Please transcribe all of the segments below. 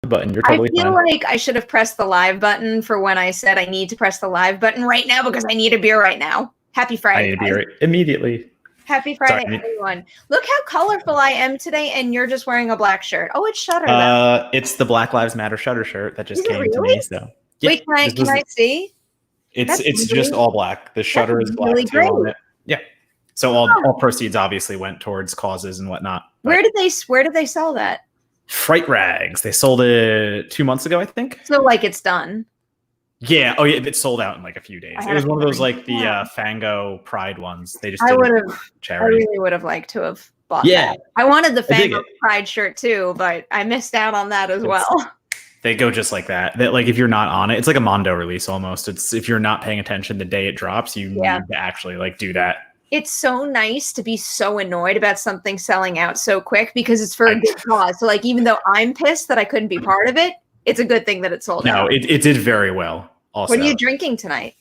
button. You're totally I feel fine. like I should have pressed the live button for when I said I need to press the live button right now because I need a beer right now. Happy Friday, I need a guys. beer immediately. Happy Friday, everyone. Look how colorful I am today, and you're just wearing a black shirt. Oh, it's Shutter, though. It's the Black Lives Matter Shutter shirt that just came to me. So yeah, wait, can I see? It's really, just all black. The shutter is black really too on it. Yeah. So all proceeds obviously went towards causes and whatnot. Where did they sell that? Fright Rags. They sold it 2 months ago, I think. So like it's done. Yeah. Oh yeah, it sold out in like a few days. It was one of those like the Fango Pride ones. They just I really would have liked to have bought that. I wanted the Fango Pride shirt too, but I missed out on that as well. They go just like that. That like if you're not on it, it's like a Mondo release almost. It's if you're not paying attention the day it drops, you need to actually like do that. It's so nice to be so annoyed about something selling out so quick because it's for a good cause. So like even though I'm pissed that I couldn't be part of it, it's a good thing that it sold out. No, it did very well. Also, what are you drinking tonight?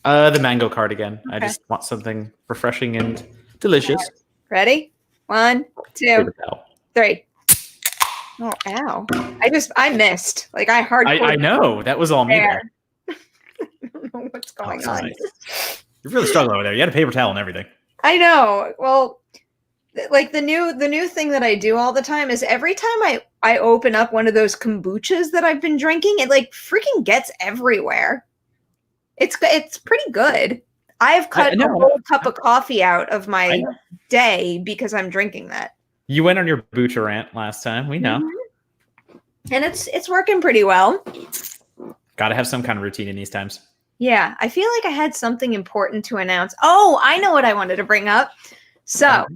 The mango cardigan. Okay. I just want something refreshing and delicious. Ready? 1, 2, 3. Oh, ow. I missed. Like I hardcore. I know. That was all me there. I don't know what's going on. Nice. You're really struggling over there. You had a paper towel and everything. I know. Well, like the new thing that I do all the time is every time I open up one of those kombuchas that I've been drinking, it like freaking gets everywhere. It's pretty good. I've cut a whole cup of coffee out of my day because I'm drinking that. You went on your kombucha rant last time. We know. Mm-hmm. And it's working pretty well. Got to have some kind of routine in these times. Yeah, I feel like I had something important to announce. Oh, I know what I wanted to bring up. So,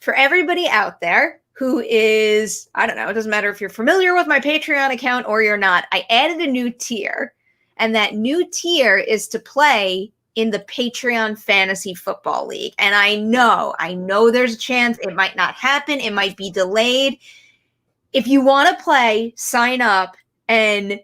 for everybody out there who is, I don't know, it doesn't matter if you're familiar with my Patreon account or you're not, I added a new tier. And that new tier is to play in the Patreon Fantasy Football League. And I know there's a chance it might not happen. It might be delayed. If you want to play, sign up. And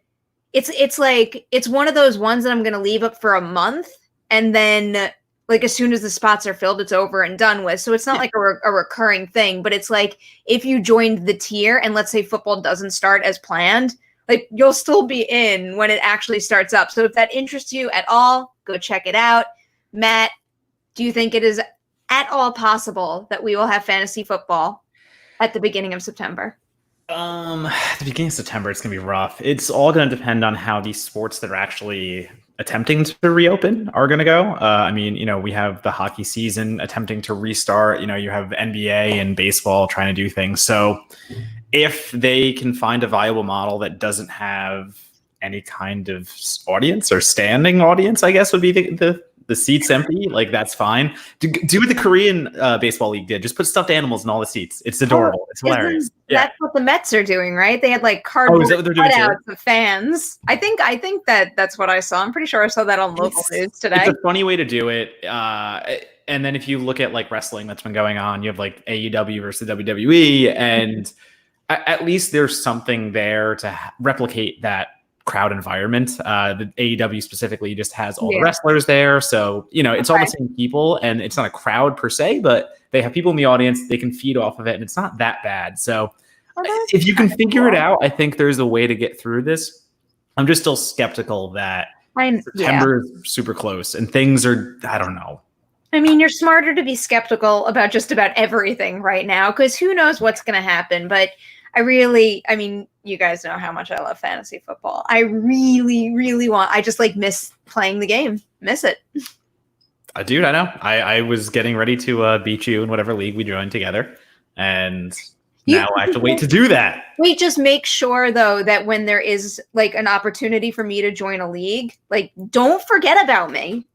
it's one of those ones that I'm going to leave up for a month. And then like as soon as the spots are filled, it's over and done with. So it's not like a recurring thing, but it's like if you joined the tier and let's say football doesn't start as planned, like you'll still be in when it actually starts up. So if that interests you at all, go check it out. Matt, do you think it is at all possible that we will have fantasy football at the beginning of September? At the beginning of September, it's going to be rough. It's all going to depend on how these sports that are actually attempting to reopen are going to go. I mean, we have the hockey season attempting to restart. You have NBA and baseball trying to do things. So if they can find a viable model that doesn't have any kind of audience or standing audience, I guess would be the seats empty, like that's fine. Do what the Korean baseball league did. Just put stuffed animals in all the seats. It's adorable. It's hilarious. That's what the Mets are doing, right? They had like cardboard cutouts of fans. I think that's what I saw. I'm pretty sure I saw that on local news today. It's a funny way to do it. And then if you look at like wrestling that's been going on, you have like AEW versus WWE, and at least there's something there to replicate that crowd environment. The AEW specifically just has all the wrestlers there, so it's all the same people, and it's not a crowd per se, but they have people in the audience. They can feed off of it, and it's not that bad. So if you can figure it out, I think there's a way to get through this. I'm just still skeptical that September is super close, and things are, I don't know. I mean, you're smarter to be skeptical about just about everything right now, because who knows what's going to happen. But I mean, you guys know how much I love fantasy football. I really, really I just like miss playing the game. Miss it. Dude, I know. I was getting ready to beat you in whatever league we joined together. And now I have to wait to do that. Wait, just make sure though that when there is like an opportunity for me to join a league, like don't forget about me.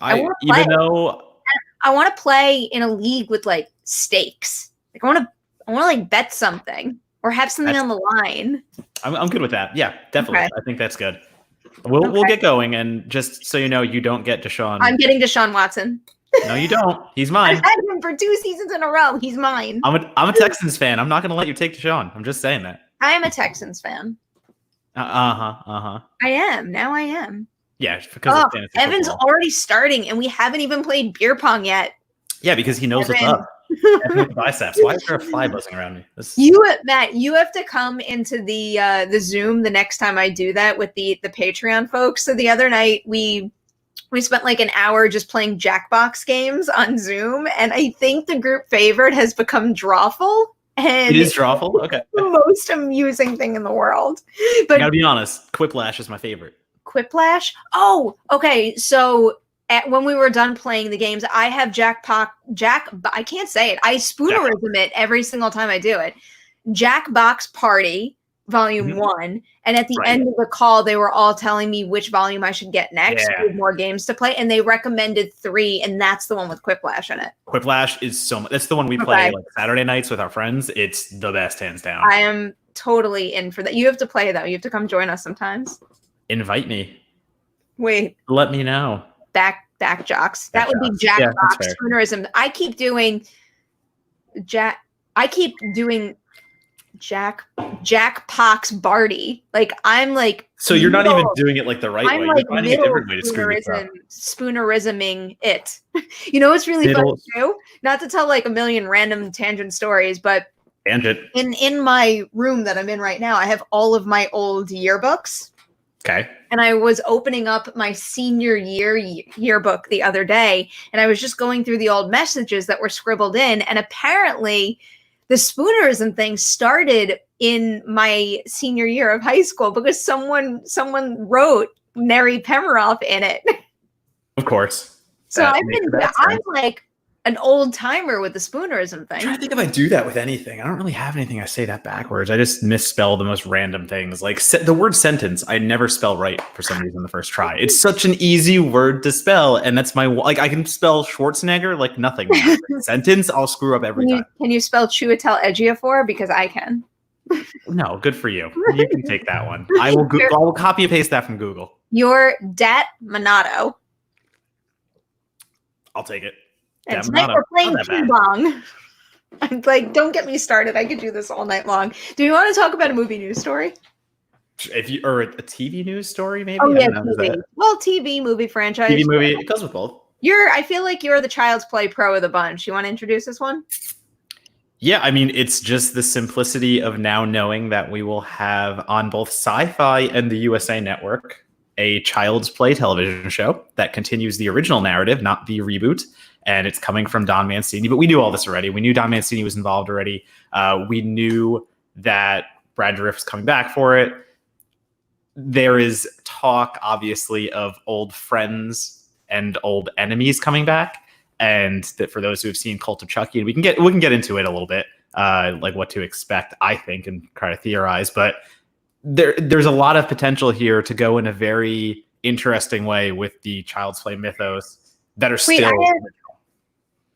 I want to play in a league with like stakes. Like I want to like bet something. Or have something on the line. I'm good with that. Yeah, definitely. Okay. I think that's good. We'll get going, and just so you know, you don't get Deshaun. I'm getting Deshaun Watson. No, you don't. He's mine. I've had him for 2 seasons in a row. He's mine. I'm a Texans fan. I'm not going to let you take Deshaun. I'm just saying that. I am a Texans fan. I am. Now I am. Yeah, because Evan's already starting, and we haven't even played beer pong yet. Yeah, because he knows what's up. And with the biceps. Why is there a fly buzzing around me? Matt, you have to come into the Zoom the next time I do that with the Patreon folks. So the other night we spent like an hour just playing Jackbox games on Zoom, and I think the group favorite has become Drawful. And it is Drawful? Okay. The most amusing thing in the world. But I gotta be honest, Quiplash is my favorite. Quiplash? Oh, okay. So when we were done playing the games, I have I can't say it. I spoonerism it every single time I do it. Jackbox Party, Volume 1. And at the end of the call, they were all telling me which volume I should get next with more games to play. And they recommended 3, and that's the one with Quiplash in it. Quiplash is so much. That's the one we play like Saturday nights with our friends. It's the best, hands down. I am totally in for that. You have to play, though. You have to come join us sometimes. Invite me. Wait. Let me know. Back jocks. That would be Jackbox spoonerism. I keep doing Jackbox Barty. Like I'm like. So you're not even doing it like the right way. You're like finding a different way to spoonerisming it. You know what's really funny too? Not to tell like a million random tangent stories, but in my room that I'm in right now, I have all of my old yearbooks. Okay. And I was opening up my senior year yearbook the other day, and I was just going through the old messages that were scribbled in, and apparently the spoonerism thing started in my senior year of high school because someone wrote Nemiroff in it. Of course. So I'm like an old timer with the spoonerism thing. I'm trying to think if I do that with anything. I don't really have anything I say that backwards. I just misspell the most random things. Like the word sentence, I never spell right for some reason the first try. It's such an easy word to spell, and that's I can spell Schwarzenegger like nothing. Sentence, I'll screw up every time. Can you spell Chiwetel Ejiofor? Because I can. No, good for you. You can take that one. I will copy and paste that from Google. Your Dat Minato. I'll take it. And tonight we're playing Pong. I'm like, don't get me started. I could do this all night long. Do you want to talk about a movie news story? Or a TV news story, maybe? Oh, yeah, TV. Well, TV, movie franchise. TV, movie. It goes with both. I feel like you're the Child's Play pro of the bunch. You want to introduce this one? Yeah, I mean, it's just the simplicity of now knowing that we will have on both SyFy and the USA Network a Child's Play television show that continues the original narrative, not the reboot. And it's coming from Don Mancini. But we knew all this already. We knew Don Mancini was involved already. We knew that Brad Dourif was coming back for it. There is talk, obviously, of old friends and old enemies coming back. And that for those who have seen Cult of Chucky, and we can get into it a little bit, like what to expect, I think, and try to theorize. But there's a lot of potential here to go in a very interesting way with the Child's Play mythos that are still.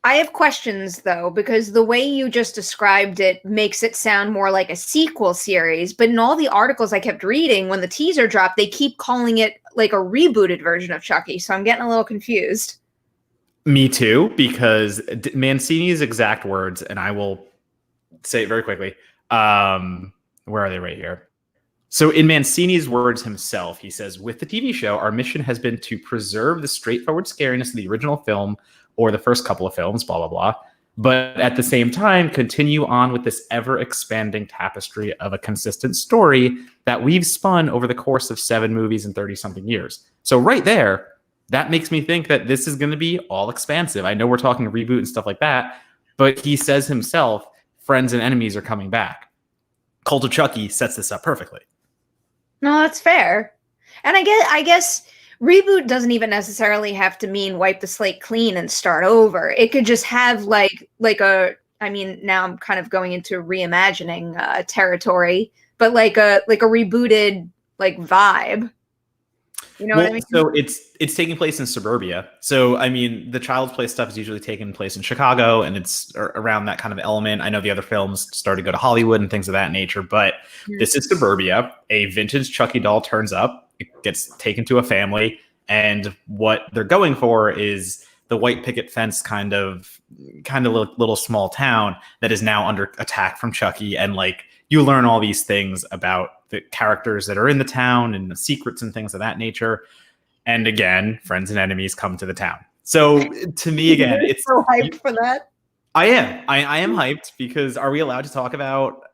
I have questions, though, because the way you just described it makes it sound more like a sequel series. But in all the articles I kept reading, when the teaser dropped, they keep calling it like a rebooted version of Chucky. So I'm getting a little confused. Me too, because Mancini's exact words, and I will say it very quickly. Where are they? Right here. So in Mancini's words himself, he says, with the TV show, our mission has been to preserve the straightforward scariness of the original film or the first couple of films, blah, blah, blah. But at the same time, continue on with this ever-expanding tapestry of a consistent story that we've spun over the course of 7 movies in 30-something years. So right there, that makes me think that this is going to be all expansive. I know we're talking reboot and stuff like that, but he says himself, friends and enemies are coming back. Cult of Chucky sets this up perfectly. No, that's fair. And I guess reboot doesn't even necessarily have to mean wipe the slate clean and start over. It could just have like I mean, now I'm kind of going into reimagining territory, but like a rebooted like vibe. You know what I mean? So it's taking place in suburbia. So I mean, the Child's Play stuff is usually taking place in Chicago, and it's around that kind of element. I know the other films start to go to Hollywood and things of that nature, but this is suburbia. A vintage Chucky doll turns up. It gets taken to a family, and what they're going for is the white picket fence kind of little small town that is now under attack from Chucky, and like you learn all these things about the characters that are in the town and the secrets and things of that nature. And again, friends and enemies come to the town. So to me, again, it's so hyped for that. I am. I am hyped because are we allowed to talk about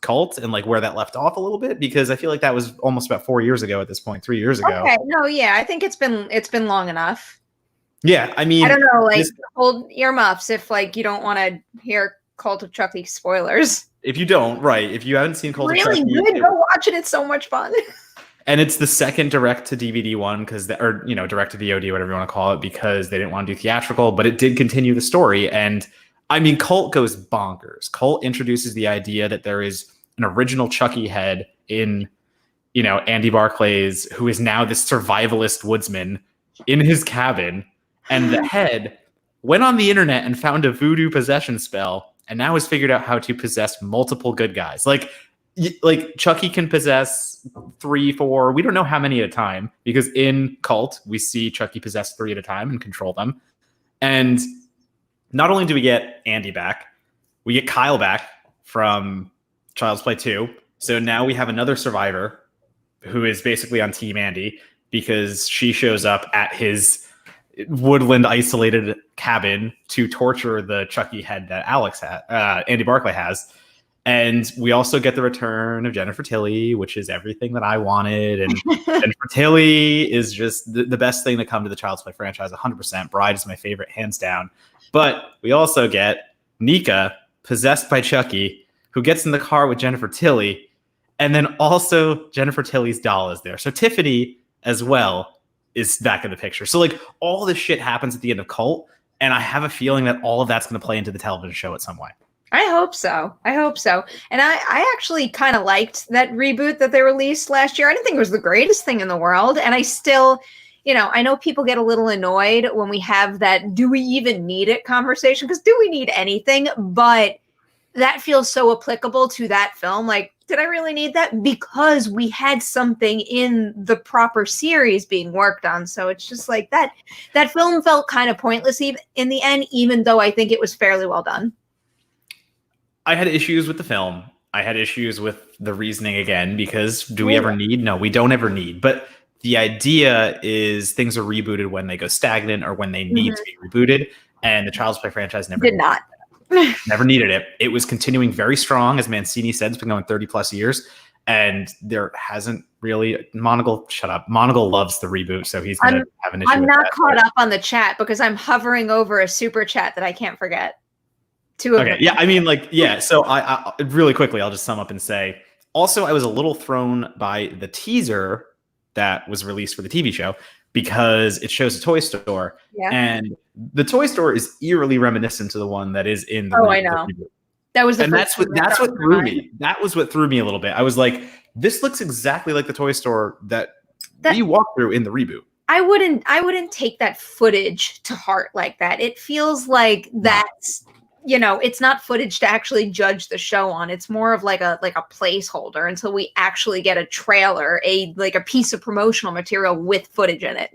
Cult and like where that left off a little bit? Because I feel like that was almost about 4 years ago at this point, 3 years ago. Okay, no, yeah, I think it's been long enough. Yeah, I mean, I don't know, like hold earmuffs if like you don't want to hear Cult of Chucky spoilers. If you don't, right? If you haven't seen Cult of Really Chucky, good, go watch it. It's so much fun. And it's the second direct to DVD one because, or direct to VOD, whatever you want to call it, because they didn't want to do theatrical, but it did continue the story. And I mean, Cult goes bonkers. Cult introduces the idea that there is an original Chucky head in, Andy Barclay's, who is now this survivalist woodsman in his cabin, and the head went on the internet and found a voodoo possession spell, and now has figured out how to possess multiple good guys. Like Chucky can possess 3, 4. We don't know how many at a time because in Cult we see Chucky possess 3 at a time and control them. And not only do we get Andy back, we get Kyle back from Child's Play 2. So now we have another survivor who is basically on Team Andy because she shows up at his woodland isolated cabin to torture the Chucky head that Andy Barclay has. And we also get the return of Jennifer Tilly, which is everything that I wanted. And Jennifer Tilly is just the best thing to come to the Child's Play franchise, 100%. Bride is my favorite, hands down. But we also get Nika, possessed by Chucky, who gets in the car with Jennifer Tilly. And then also Jennifer Tilly's doll is there. So Tiffany as well is back in the picture. So like all this shit happens at the end of Cult. And I have a feeling that all of that's going to play into the television show at some way. I hope so. And I actually kind of liked that reboot that they released last year. I didn't think it was the greatest thing in the world. And I still, I know people get a little annoyed when we have that do we even need it conversation, because do we need anything? But that feels so applicable to that film. Like, did I really need that? Because we had something in the proper series being worked on. So it's just like that film felt kind of pointless in the end, even though I think it was fairly well done. I had issues with the film. I had issues with the reasoning again, because do we ever need? No, we don't ever need. But the idea is things are rebooted when they go stagnant or when they need to be rebooted. And the Child's Play franchise never did not. Never needed it. It was continuing very strong, as Mancini said. It's been going 30 plus years. And there hasn't really Monagle, shut up. Monagle loves the reboot, so he's going to have an issue with that. I'm not caught up on the chat because I'm hovering over a super chat that I can't forget. Okay. Yeah. I mean, so I really quickly, I'll just sum up and say, also, I was a little thrown by the teaser that was released for the TV show because it shows a toy store. Yeah. And the toy store is eerily reminiscent to the one that is in the I know. That was that's what threw me. That was what threw me a little bit. I was like, this looks exactly like the toy store that we walked through in the reboot. I wouldn't take that footage to heart like that. It feels like that's it's not footage to actually judge the show on. It's more of like a placeholder until we actually get a trailer, a piece of promotional material with footage in it.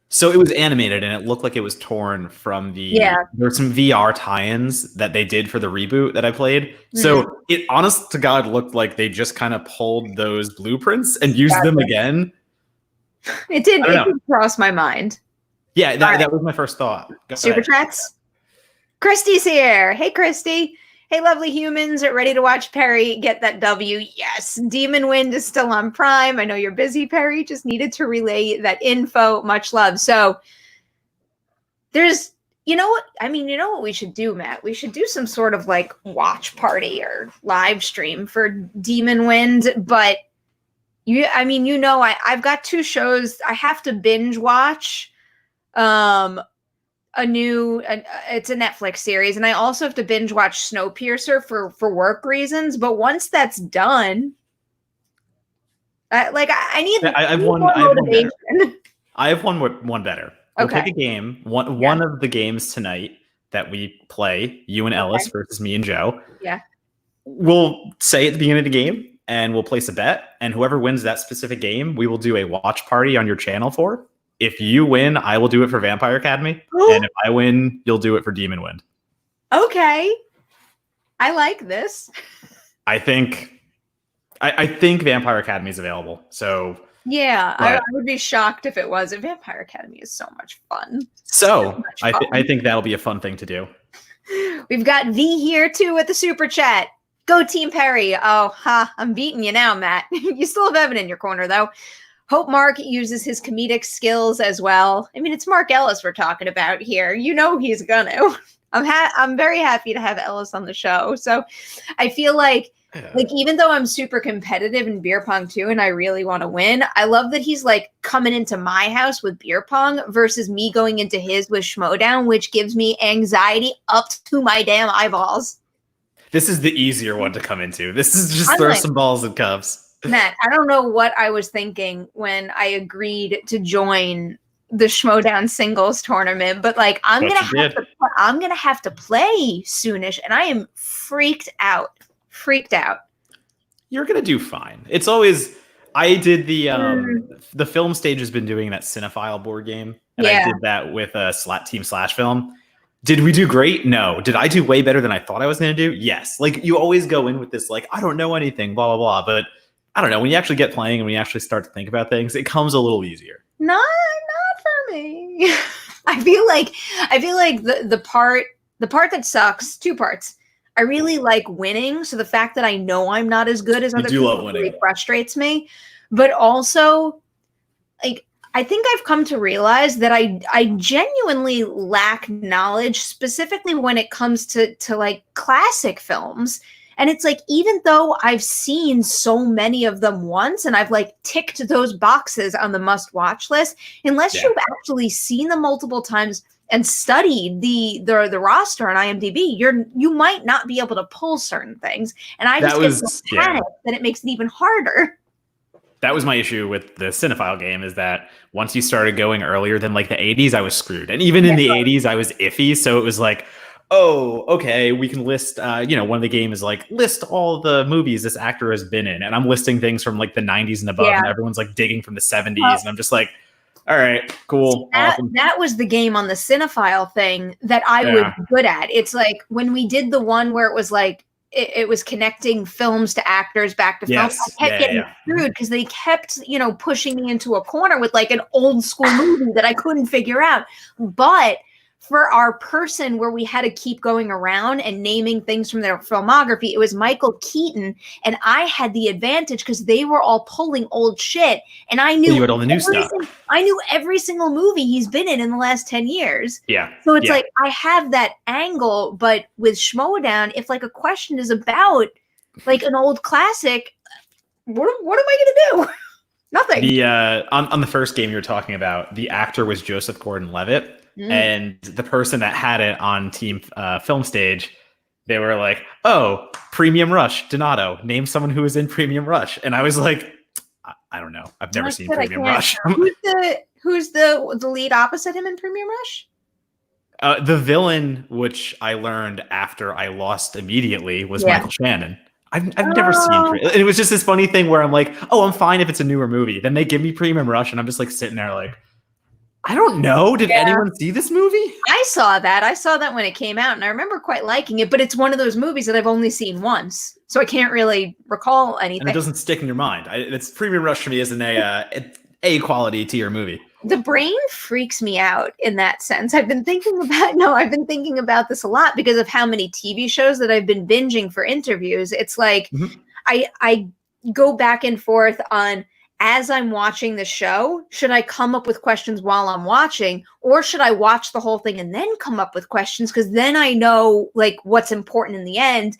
So it was animated and it looked like it was torn from there were some VR tie-ins that they did for the reboot that I played. Mm-hmm. So it honest to God looked like they just kind of pulled those blueprints and used them again. It did cross my mind. Yeah, that was my first thought. Super chats? Christy's here. Hey, Christy. Hey, lovely humans. Ready to watch Perri get that W? Yes. Demon Wind is still on Prime. I know you're busy, Perri. Just needed to relay that info. Much love. So there's, what we should do, Matt? We should do some sort of watch party or live stream for Demon Wind. But I've got 2 shows I have to binge watch. It's a Netflix series, and I also have to binge watch Snowpiercer for work reasons. But once that's done, I need. I have one better. I have one better. We'll pick a game. One of the games tonight that we play, you and Ellis versus me and Joe. Yeah. We'll say at the beginning of the game, and we'll place a bet, and whoever wins that specific game, we will do a watch party on your channel for. If you win, I will do it for Vampire Academy. And if I win, you'll do it for Demon Wind. Okay. I like this. I think Vampire Academy is available. So yeah, I would be shocked if it was. Vampire Academy is so much fun. So I think that'll be a fun thing to do. We've got V here too with the super chat. Go Team Perri. Oh, I'm beating you now, Matt. You still have Evan in your corner, though. Hope Mark uses his comedic skills as well. I mean, it's Mark Ellis we're talking about here. You know he's gonna. I'm very happy to have Ellis on the show. So I feel like even though I'm super competitive in beer pong too, and I really want to win, I love that he's like coming into my house with beer pong versus me going into his with Schmodown, which gives me anxiety up to my damn eyeballs. This is the easier one to come into. This is just throw some balls and cups. Matt, I don't know what I was thinking when I agreed to join the Schmodown singles tournament, but like I'm gonna have to play soonish, and I am freaked out. You're gonna do fine. It's always I did the film stage has been doing that Cinephile board game, and I did that with a Team Slash film. Did we do great? No. Did I do way better than I thought I was going to do? Yes. Like you always go in with this like I don't know anything, blah blah blah. But I don't know, when you actually get playing and when you actually start to think about things, it comes a little easier. Not for me. I feel like the part that sucks, two parts. I really like winning, so the fact that I know I'm not as good as other people really frustrates me. But also, like I think I've come to realize that I genuinely lack knowledge, specifically when it comes to like classic films. And it's like, even though I've seen so many of them once and I've like ticked those boxes on the must watch list, unless you've actually seen them multiple times and studied the roster on IMDb, you might not be able to pull certain things. And I just get so panicked that it makes it even harder. That was my issue with the Cinephile game, is that once you started going earlier than like the 80s, I was screwed. And even in the 80s, I was iffy. So it was like, oh, okay, we can list, one of the games is like, list all the movies this actor has been in. And I'm listing things from like the 90s and above, and everyone's like digging from the 70s. And I'm just like, all right, cool. That was the game on the Cinephile thing that I was good at. It's like when we did the one where it was like, it was connecting films to actors back to films. I kept getting screwed because they kept, pushing me into a corner with like an old school movie that I couldn't figure out. But for our person where we had to keep going around and naming things from their filmography, it was Michael Keaton, and I had the advantage because they were all pulling old shit, and I knew all the new stuff. I knew every single movie he's been in the last 10 years. Yeah. So it's like I have that angle, but with Schmodown, if like a question is about like an old classic, what am I gonna do? Nothing. The on the first game you were talking about, the actor was Joseph Gordon-Levitt. And the person that had it on Team Film Stage, they were like, "Oh, Premium Rush, Donato. Name someone who was in Premium Rush." And I was like, "I don't know. I've never seen Premium Rush." Who's the lead opposite him in Premium Rush? The villain, which I learned after I lost immediately, was Michael Shannon. I've never seen. It was just this funny thing where I'm like, "Oh, I'm fine if it's a newer movie." Then they give me Premium Rush, and I'm just like sitting there like, I don't know. Did anyone see this movie? I saw that when it came out, and I remember quite liking it, but it's one of those movies that I've only seen once, so I can't really recall anything. And it doesn't stick in your mind. It's Premium Rush for me isn't a quality tier movie. The brain freaks me out in that sense. I've been thinking about this a lot because of how many TV shows that I've been binging for interviews. It's like I go back and forth on, as I'm watching the show, should I come up with questions while I'm watching, or should I watch the whole thing and then come up with questions? Because then I know like what's important in the end.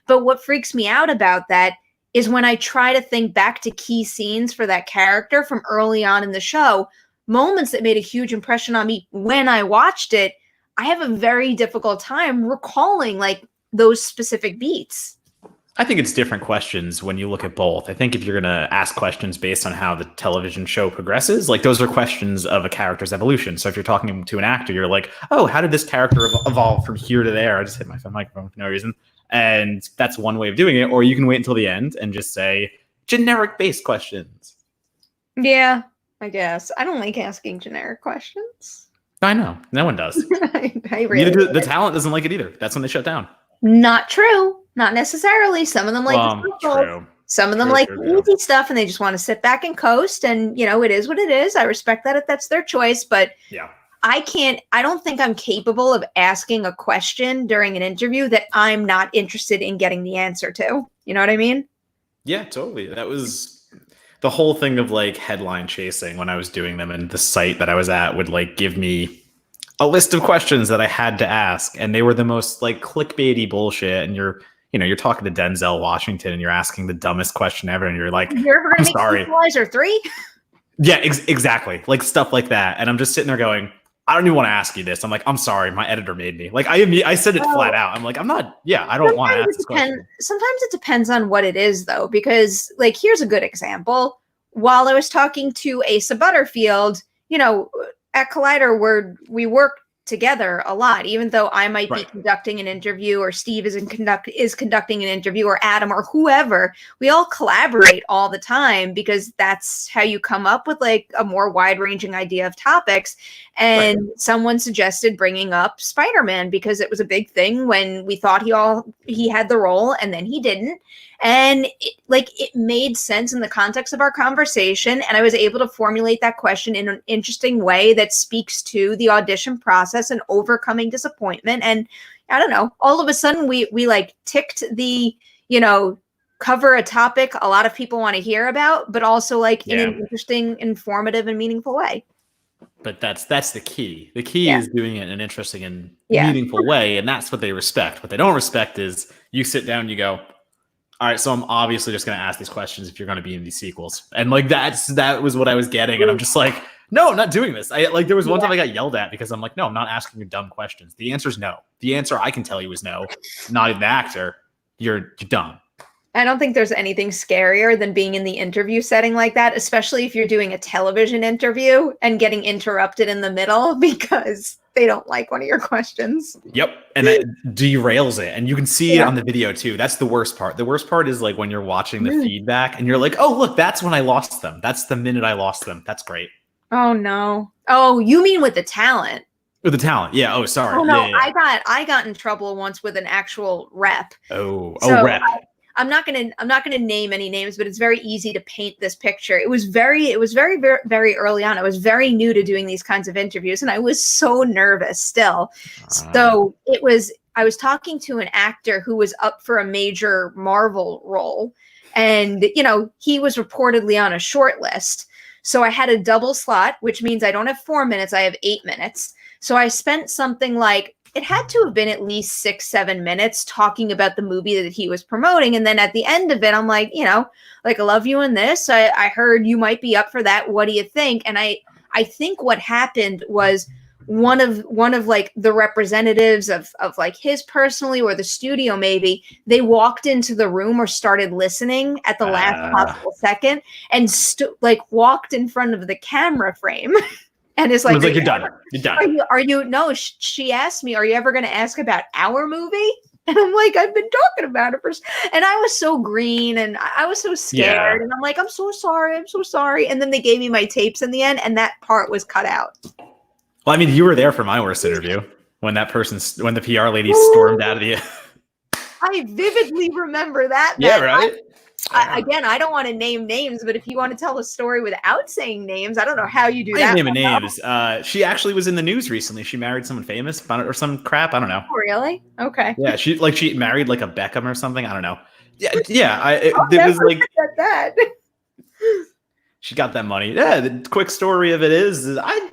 But what freaks me out about that is when I try to think back to key scenes for that character from early on in the show, moments that made a huge impression on me when I watched it, I have a very difficult time recalling like those specific beats. I think it's different questions when you look at both. I think if you're going to ask questions based on how the television show progresses, like those are questions of a character's evolution. So if you're talking to an actor, you're like, oh, how did this character evolve from here to there? I just hit my microphone for no reason. And that's one way of doing it. Or you can wait until the end and just say generic based questions. Yeah, I guess. I don't like asking generic questions. I know. No one does. I really the talent doesn't like it either. That's when they shut down. Not true. Not necessarily. Some of them like the Some of them like easy stuff, and they just want to sit back and coast. And it is what it is. I respect that if that's their choice. But I don't think I'm capable of asking a question during an interview that I'm not interested in getting the answer to. You know what I mean? Yeah, totally. That was the whole thing of like headline chasing when I was doing them, and the site that I was at would like give me a list of questions that I had to ask, and they were the most like clickbaity bullshit. And you're talking to Denzel Washington, and you're asking the dumbest question ever, and you're like, You're ever I'm gonna make sorry. Equalizer 3? Yeah, exactly. Like stuff like that. And I'm just sitting there going, I don't even want to ask you this. I'm like, I'm sorry, my editor made me. Like I said it flat out. I'm like, I don't want to ask this question. Sometimes it depends on what it is, though, because like here's a good example. While I was talking to Asa Butterfield, at Collider, we work together a lot, even though I might be conducting an interview, or Steve is conducting an interview, or Adam, or whoever. We all collaborate all the time because that's how you come up with like a more wide-ranging idea of topics. And someone suggested bringing up Spider-Man because it was a big thing when we thought he had the role, and then he didn't. And it made sense in the context of our conversation. And I was able to formulate that question in an interesting way that speaks to the audition process and overcoming disappointment. And I don't know, all of a sudden we like ticked the, cover a topic a lot of people want to hear about, but also like in an interesting, informative, and meaningful way. But that's the key. The key is doing it in an interesting and meaningful way. And that's what they respect. What they don't respect is you sit down and you go, all right, so I'm obviously just going to ask these questions if you're going to be in these sequels. And like that was what I was getting. And I'm just like, no, I'm not doing this. There was one time I got yelled at because I'm like, no, I'm not asking you dumb questions. The answer is no. The answer I can tell you is no. Not even the actor. You're dumb. I don't think there's anything scarier than being in the interview setting like that, especially if you're doing a television interview and getting interrupted in the middle because they don't like one of your questions. Yep. And that derails it. And you can see it on the video too. That's the worst part. The worst part is like when you're watching the feedback and you're like, oh, look, that's when I lost them. That's the minute I lost them. That's great. Oh, no. Oh, you mean with the talent? With the talent. Yeah. Oh, sorry. Oh, no. Yeah. I got in trouble once with an actual rep. Rep. I'm not gonna name any names, but it's very easy to paint this picture. It was very, very, very early on. I was very new to doing these kinds of interviews, and I was so nervous still. So I was talking to an actor who was up for a major Marvel role, and he was reportedly on a short list. So I had a double slot, which means I don't have 4 minutes, I have 8 minutes. So I spent something like, it had to have been at least 6-7 minutes talking about the movie that he was promoting. And then at the end of it, I'm like, I love you in this. I heard you might be up for that. What do you think? And I think what happened was one of like the representatives of like his personally, or the studio, maybe they walked into the room or started listening at the last possible second and walked in front of the camera frame. And it's like, you're done. You're done. Are you? No, she asked me, are you ever going to ask about our movie? And I'm like, I've been talking about it and I was so green and I was so scared. And I'm like, I'm so sorry. And then they gave me my tapes in the end, and that part was cut out. Well, I mean, you were there for my worst interview when the PR lady stormed out of the. I vividly remember that. Yeah, right. I don't want to name names, but if you want to tell a story without saying names, I don't know how you do that. I ain't naming names. She actually was in the news recently. She married someone famous or some crap. I don't know. Oh, really? Okay. Yeah, she married like a Beckham or something. I don't know. Yeah. It was like that. She got that money. Yeah. The quick story of it is I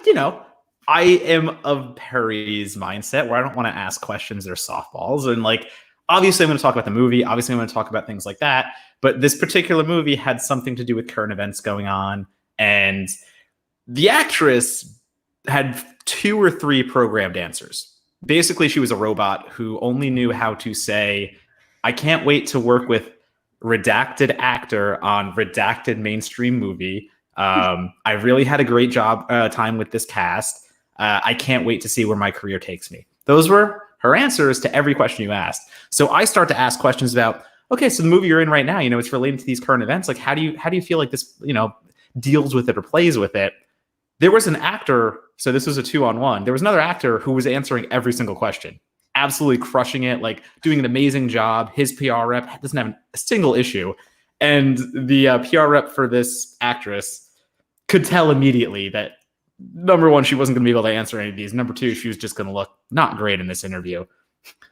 am of Perri's mindset where I don't want to ask questions that are softballs, and like obviously I'm going to talk about the movie. Obviously I'm going to talk about things like that. But this particular movie had something to do with current events going on. And the actress had 2 or 3 programmed answers. Basically, she was a robot who only knew how to say, I can't wait to work with redacted actor on redacted mainstream movie. I really had a great time with this cast. I can't wait to see where my career takes me. Those were her answers to every question you asked. So I start to ask questions about, okay, so the movie you're in right now, it's related to these current events. Like, how do you feel like this, deals with it or plays with it? There was an actor. So this was a 2-on-1. There was another actor who was answering every single question, absolutely crushing it, like doing an amazing job. His PR rep doesn't have a single issue. And the PR rep for this actress could tell immediately that number one, she wasn't going to be able to answer any of these. Number two, she was just going to look not great in this interview.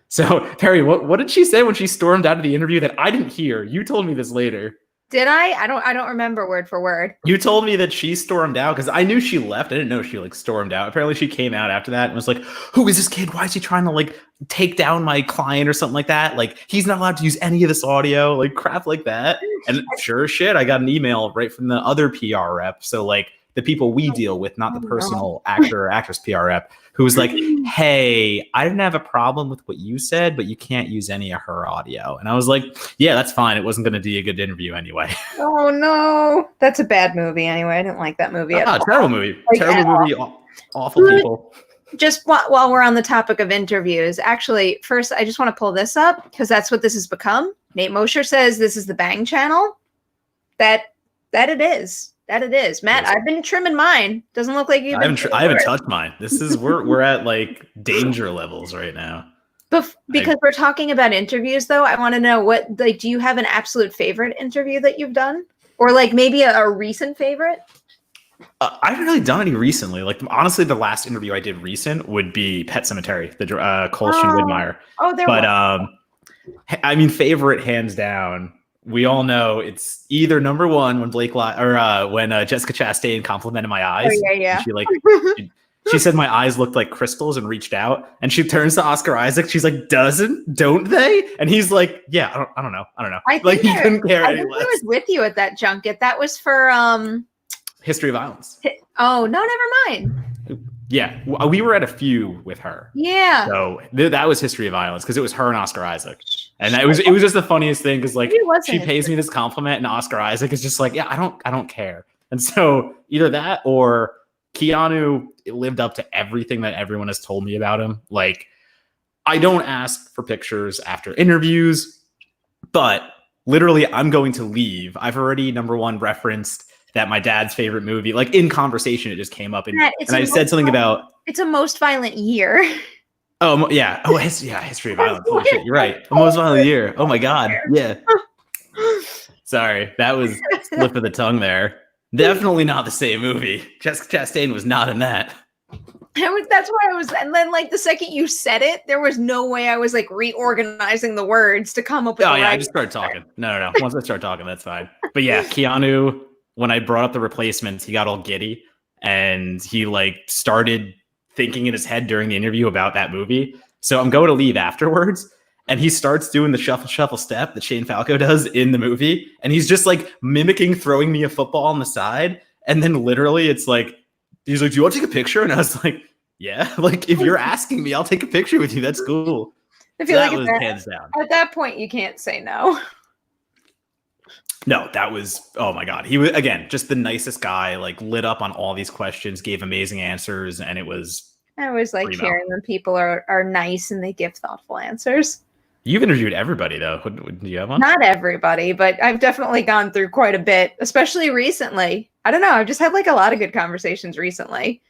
So, Perri, what did she say when she stormed out of the interview that I didn't hear? You told me this later. Did I? I don't remember word for word. You told me that she stormed out because I knew she left. I didn't know she stormed out. Apparently she came out after that and was like, who is this kid? Why is he trying to take down my client or something like that? He's not allowed to use any of this audio, crap like that. And sure as shit, I got an email right from the other PR rep. So the people we deal with, not the personal actor or actress PR rep, who was like, hey, I didn't have a problem with what you said, but you can't use any of her audio. And I was like, yeah, that's fine. It wasn't going to be a good interview anyway. Oh, no. That's a bad movie anyway. I didn't like that movie at all. Terrible movie. Terrible movie. Awful people. Just while we're on the topic of interviews, actually, first, I just want to pull this up because that's what this has become. Nate Mosher says this is the Bang channel. That it is. That it is. Matt, I've been trimming mine. Doesn't look like you've been. I haven't touched mine. This is we're at danger levels right now. Because we're talking about interviews, though, I want to know what do you have an absolute favorite interview that you've done, or maybe a recent favorite? I haven't really done any recently. honestly, the last interview I did recent would be Pet Sematary, the Colston Widmeyer. Oh, there. But I mean, favorite hands down. We all know it's either number one when when Jessica Chastain complimented my eyes. Oh, yeah. She said my eyes looked like crystals and reached out. And she turns to Oscar Isaac. She's like, don't they? And he's like, yeah, I don't know. I think he couldn't care any less. I was with you at that junket. That was for History of Violence. Oh no, never mind. Yeah, we were at a few with her. Yeah. So that was History of Violence because it was her and Oscar Isaac, and it was just the funniest thing because she pays me this compliment and Oscar Isaac is just like, yeah, I don't care. And so either that or Keanu lived up to everything that everyone has told me about him. I don't ask for pictures after interviews, but literally I'm going to leave. I've already number one referenced that my dad's favorite movie, in conversation, it just came up and I said something about it's a most violent year. Oh yeah. Oh, History of Violence. Holy shit, you're right. The most violent year. Oh my God. Yeah. Sorry, that was slip of the tongue there. Definitely not the same movie. Jessica Chastain was not in that. That's why I was, and then the second you said it, there was no way I was reorganizing the words to come up with. Oh yeah, I just started talking. No. Once I start talking, that's fine. But yeah, Keanu. When I brought up the replacements, he got all giddy and he started thinking in his head during the interview about that movie. So I'm going to leave afterwards and he starts doing the shuffle step that Shane Falco does in the movie. And he's just mimicking throwing me a football on the side. And then literally it's he's like, do you want to take a picture? And I was like, yeah, if you're asking me, I'll take a picture with you. That's cool. I feel that was hands down. At that point, you can't say no. No, that was, oh my God. He was, again, just the nicest guy, lit up on all these questions, gave amazing answers, and it was... I always like hearing when people are nice and they give thoughtful answers. You've interviewed everybody, though. Do you have one? Not everybody, but I've definitely gone through quite a bit, especially recently. I don't know. I've just had a lot of good conversations recently.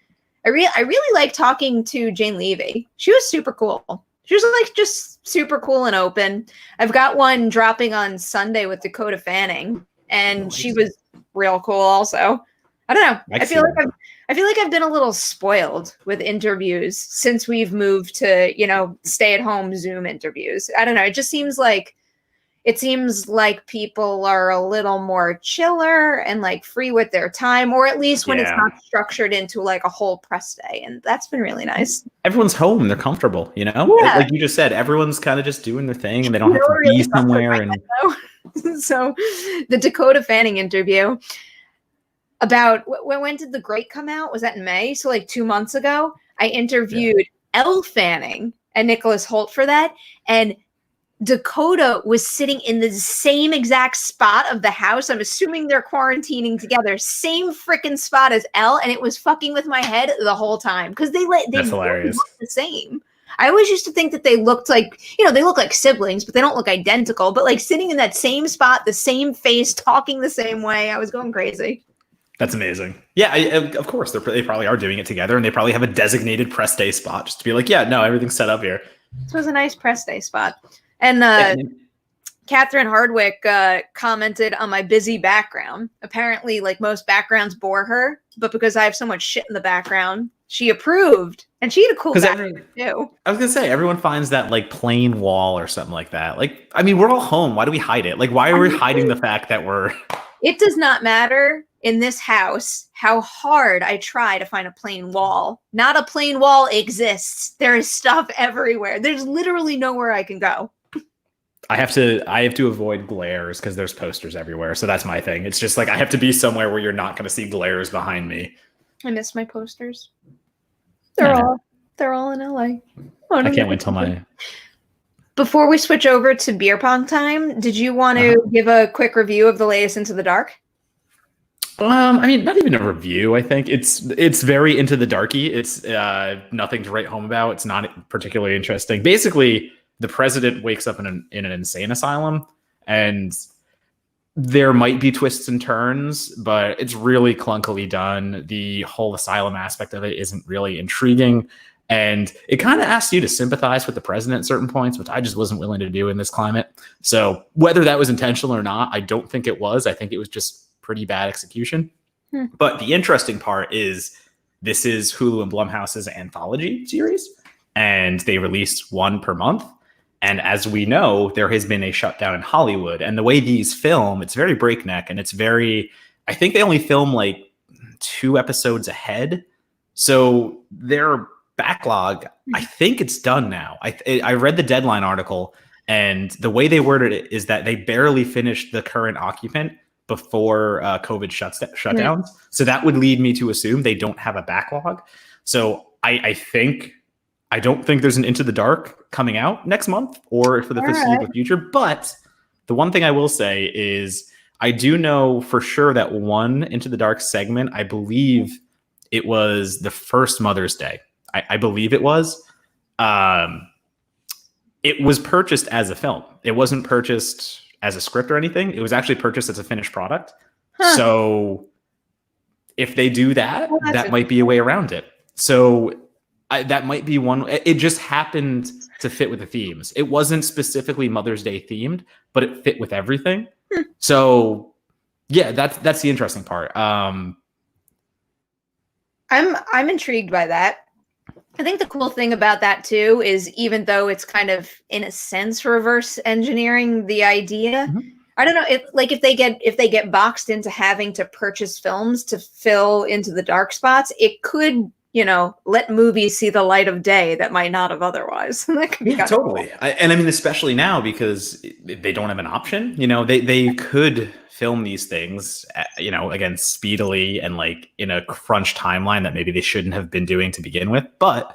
I really like talking to Jane Levy. She was super cool. She was just super cool and open. I've got one dropping on Sunday with Dakota Fanning, and she was real cool also. I don't know. I feel like I've been a little spoiled with interviews since we've moved to, stay-at-home Zoom interviews. I don't know. It just seems like people are a little more chiller and free with their time, or at least when it's not structured into a whole press day. And that's been really nice. Everyone's home. They're comfortable, Yeah. Like you just said, everyone's kind of just doing their thing and they don't have to be somewhere. So the Dakota Fanning interview about when did The Great come out? Was that in May? So 2 months ago, I interviewed Elle Fanning and Nicholas Hoult for that. And Dakota was sitting in the same exact spot of the house. I'm assuming they're quarantining together. Same freaking spot as Elle, and it was fucking with my head the whole time because they That's hilarious. Look the same. I always used to think that they looked they look like siblings, but they don't look identical. But sitting in that same spot, the same face, talking the same way, I was going crazy. That's amazing. Yeah, of course they probably are doing it together, and they probably have a designated press day spot just to be everything's set up here. This was a nice press day spot. And Catherine Hardwick commented on my busy background. Apparently, like most backgrounds bore her, but because I have so much shit in the background, she approved. And she had a cool background too. I was gonna say, everyone finds that like plain wall or something like that. Like, I mean, we're all home. Why do we hide it? Like, why are we hiding the fact that we're... It does not matter in this house how hard I try to find a plain wall. Not a plain wall exists. There is stuff everywhere. There's literally nowhere I can go. I have to avoid glares because there's posters everywhere. So that's my thing. It's just like I have to be somewhere where you're not going to see glares behind me. I miss my posters. They're all in LA. Oh, I can't wait till my... Before we switch over to beer pong time, did you want to give a quick review of the latest Into the Dark? I mean, not even a review. I think it's very into the darky. It's nothing to write home about. It's not particularly interesting. Basically, the president wakes up in an insane asylum, and there might be twists and turns, but it's really clunkily done. The whole asylum aspect of it isn't really intriguing, and it kind of asks you to sympathize with the president at certain points, which I just wasn't willing to do in this climate. So whether that was intentional or not, I don't think it was. I think it was just pretty bad execution. But the interesting part is this is Hulu and Blumhouse's anthology series, and they release one per month. And as we know, there has been a shutdown in Hollywood. And the way these film, it's very breakneck. And it's very, I think they only film like 2 episodes ahead. So their backlog, I think it's done now. I read the Deadline article, and the way they worded it is that they barely finished the current occupant before COVID shutdowns. So that would lead me to assume they don't have a backlog. So I don't think there's an Into the Dark coming out next month or for the foreseeable future. But the one thing I will say is I do know for sure that one Into the Dark segment, I believe it was the first Mother's Day. I believe it was. It was purchased as a film. It wasn't purchased as a script or anything. It was actually purchased as a finished product. So if they do that, that might be a way around it. So that might be one. It just happened to fit with the themes. It wasn't specifically Mother's Day themed, but it fit with everything. So yeah, that's the interesting part. I'm intrigued by that. I think the cool thing about that too is even though it's kind of in a sense reverse engineering the idea, I don't know if they get boxed into having to purchase films to fill into the dark spots, it could, let movies see the light of day that might not have otherwise. That could be totally. Cool. And I mean, especially now because they don't have an option. They could film these things, again, speedily and like in a crunch timeline that maybe they shouldn't have been doing to begin with. But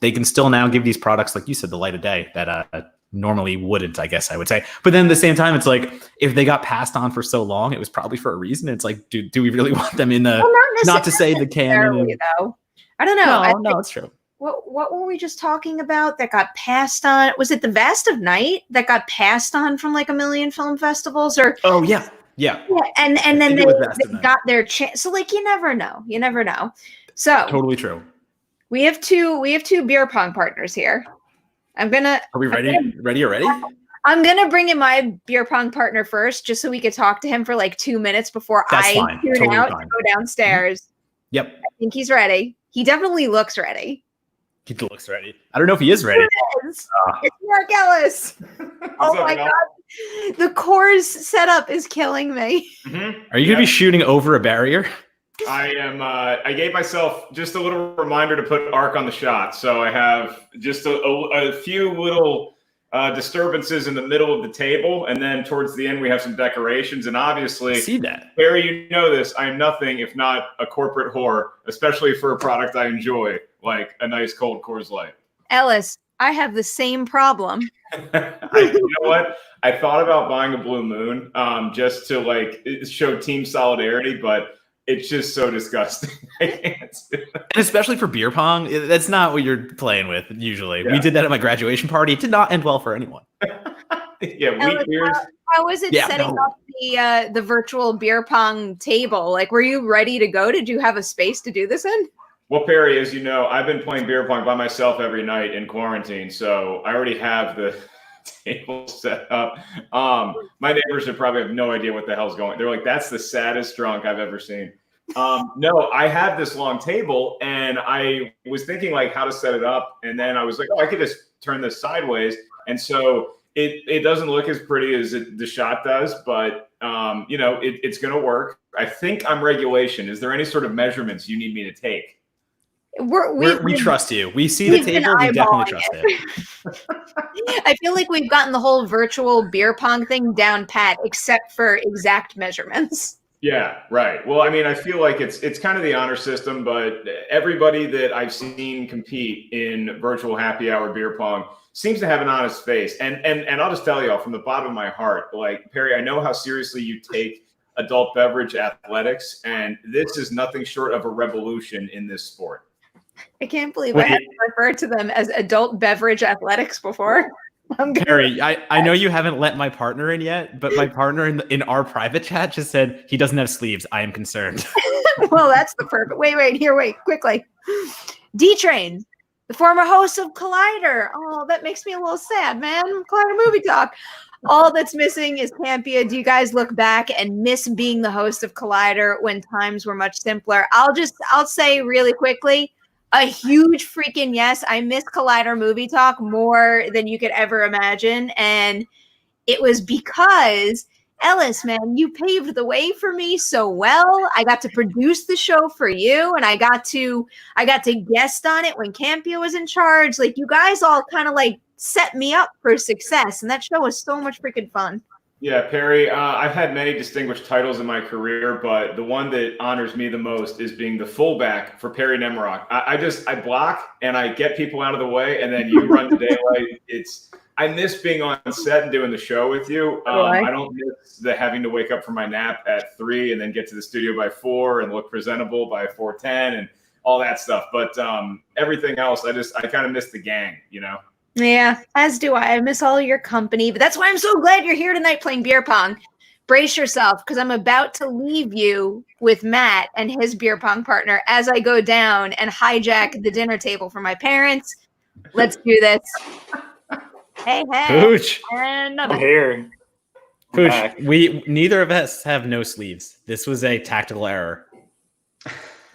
they can still now give these products, like you said, the light of day that normally wouldn't, I guess I would say. But then at the same time, it's like if they got passed on for so long, it was probably for a reason. It's like, do we really want them in the? Well, not to say the canon. Though. I don't know. No, it's true. What were we just talking about that got passed on? Was it The Vast of Night that got passed on from like a million film festivals? Or Yeah. And then they got their chance. So like you never know. So totally true. We have two beer pong partners here. Are we ready? Ready already? I'm gonna bring in my beer pong partner first, just so we could talk to him for like 2 minutes before tune out to go downstairs. Yep. I think he's ready. He definitely looks ready. He looks ready. I don't know if he is ready. It's Mark Ellis. Oh my God. The Coors setup is killing me. Are you going to be shooting over a barrier? I am. I gave myself just a little reminder to put arc on the shot. So I have just a few little disturbances in the middle of the table. And then towards the end, we have some decorations. And obviously, see that. Perri, you know this. I am nothing if not a corporate whore, especially for a product I enjoy, like a nice cold Coors Light. Ellis, I have the same problem. You know what? I thought about buying a Blue Moon just to like show team solidarity, but it's just so disgusting. I can't do it. And especially for beer pong, that's not what you're playing with usually. Yeah. We did that at my graduation party. It did not end well for anyone. Weak beers. How was it setting up the virtual beer pong table? Like, were you ready to go? Did you have a space to do this in? Well, Perri, as you know, I've been playing beer pong by myself every night in quarantine, so I already have table set up. My neighbors would probably have no idea what the hell's going. They're like, "That's the saddest drunk I've ever seen." No, I have this long table, and I was thinking like how to set it up, and then I was like, "Oh, I could just turn this sideways," and so it doesn't look as pretty as the shot does, but it's going to work. I think I'm regulation. Is there any sort of measurements you need me to take? We trust you. We see the table. We definitely trust it. I feel like we've gotten the whole virtual beer pong thing down pat, except for exact measurements. Yeah, right. Well, I mean, I feel like it's kind of the honor system, but everybody that I've seen compete in virtual happy hour beer pong seems to have an honest face. And I'll just tell y'all from the bottom of my heart, like, Perri, I know how seriously you take adult beverage athletics, and this is nothing short of a revolution in this sport. I can't believe I had to refer to them as adult beverage athletics before. Perri, I know you haven't let my partner in yet, but my partner in our private chat just said he doesn't have sleeves. I am concerned. Well, that's the perfect. Wait, quickly. D-Train, the former host of Collider. Oh, that makes me a little sad, man. Collider Movie Talk. All that's missing is Campia. Do you guys look back and miss being the host of Collider when times were much simpler? I'll say really quickly, a huge freaking yes. I miss Collider Movie Talk more than you could ever imagine. And it was because, Ellis, man, you paved the way for me so well. I got to produce the show for you, and I got to guest on it when Campia was in charge. Like, you guys all kind of like set me up for success, and that show was so much freaking fun. Yeah, Perri, I've had many distinguished titles in my career, but the one that honors me the most is being the fullback for Perri Nemiroff. I block and I get people out of the way, and then you run the daylight. I miss being on set and doing the show with you. I don't miss the having to wake up from my nap at 3 and then get to the studio by 4 and look presentable by 4:10 and all that stuff. But everything else, I kind of miss the gang, you know? Yeah, as do I. I miss all your company, but that's why I'm so glad you're here tonight playing beer pong. Brace yourself, because I'm about to leave you with Matt and his beer pong partner as I go down and hijack the dinner table for my parents. Let's do this. Hey. Pooch. And I'm here. Pooch, neither of us have no sleeves. This was a tactical error.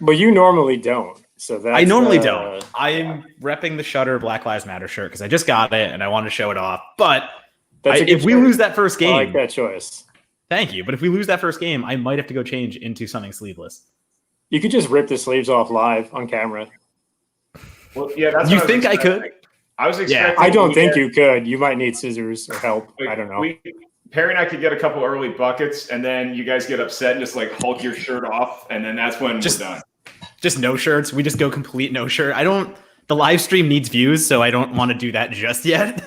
But you normally don't. So that's, I normally don't. I am repping the Shutter Black Lives Matter shirt because I just got it and I want to show it off. But if we lose that first game, I like that choice. Thank you. But if we lose that first game, I might have to go change into something sleeveless. You could just rip the sleeves off live on camera. Well, yeah, that's. You think I could? I was expecting. I don't think you could. You might need scissors or help. I don't know. Perri and I could get a couple early buckets, and then you guys get upset and just like hulk your shirt off, and then that's when we're done. Just no shirts. We just go complete no shirt. The live stream needs views, so I don't want to do that just yet.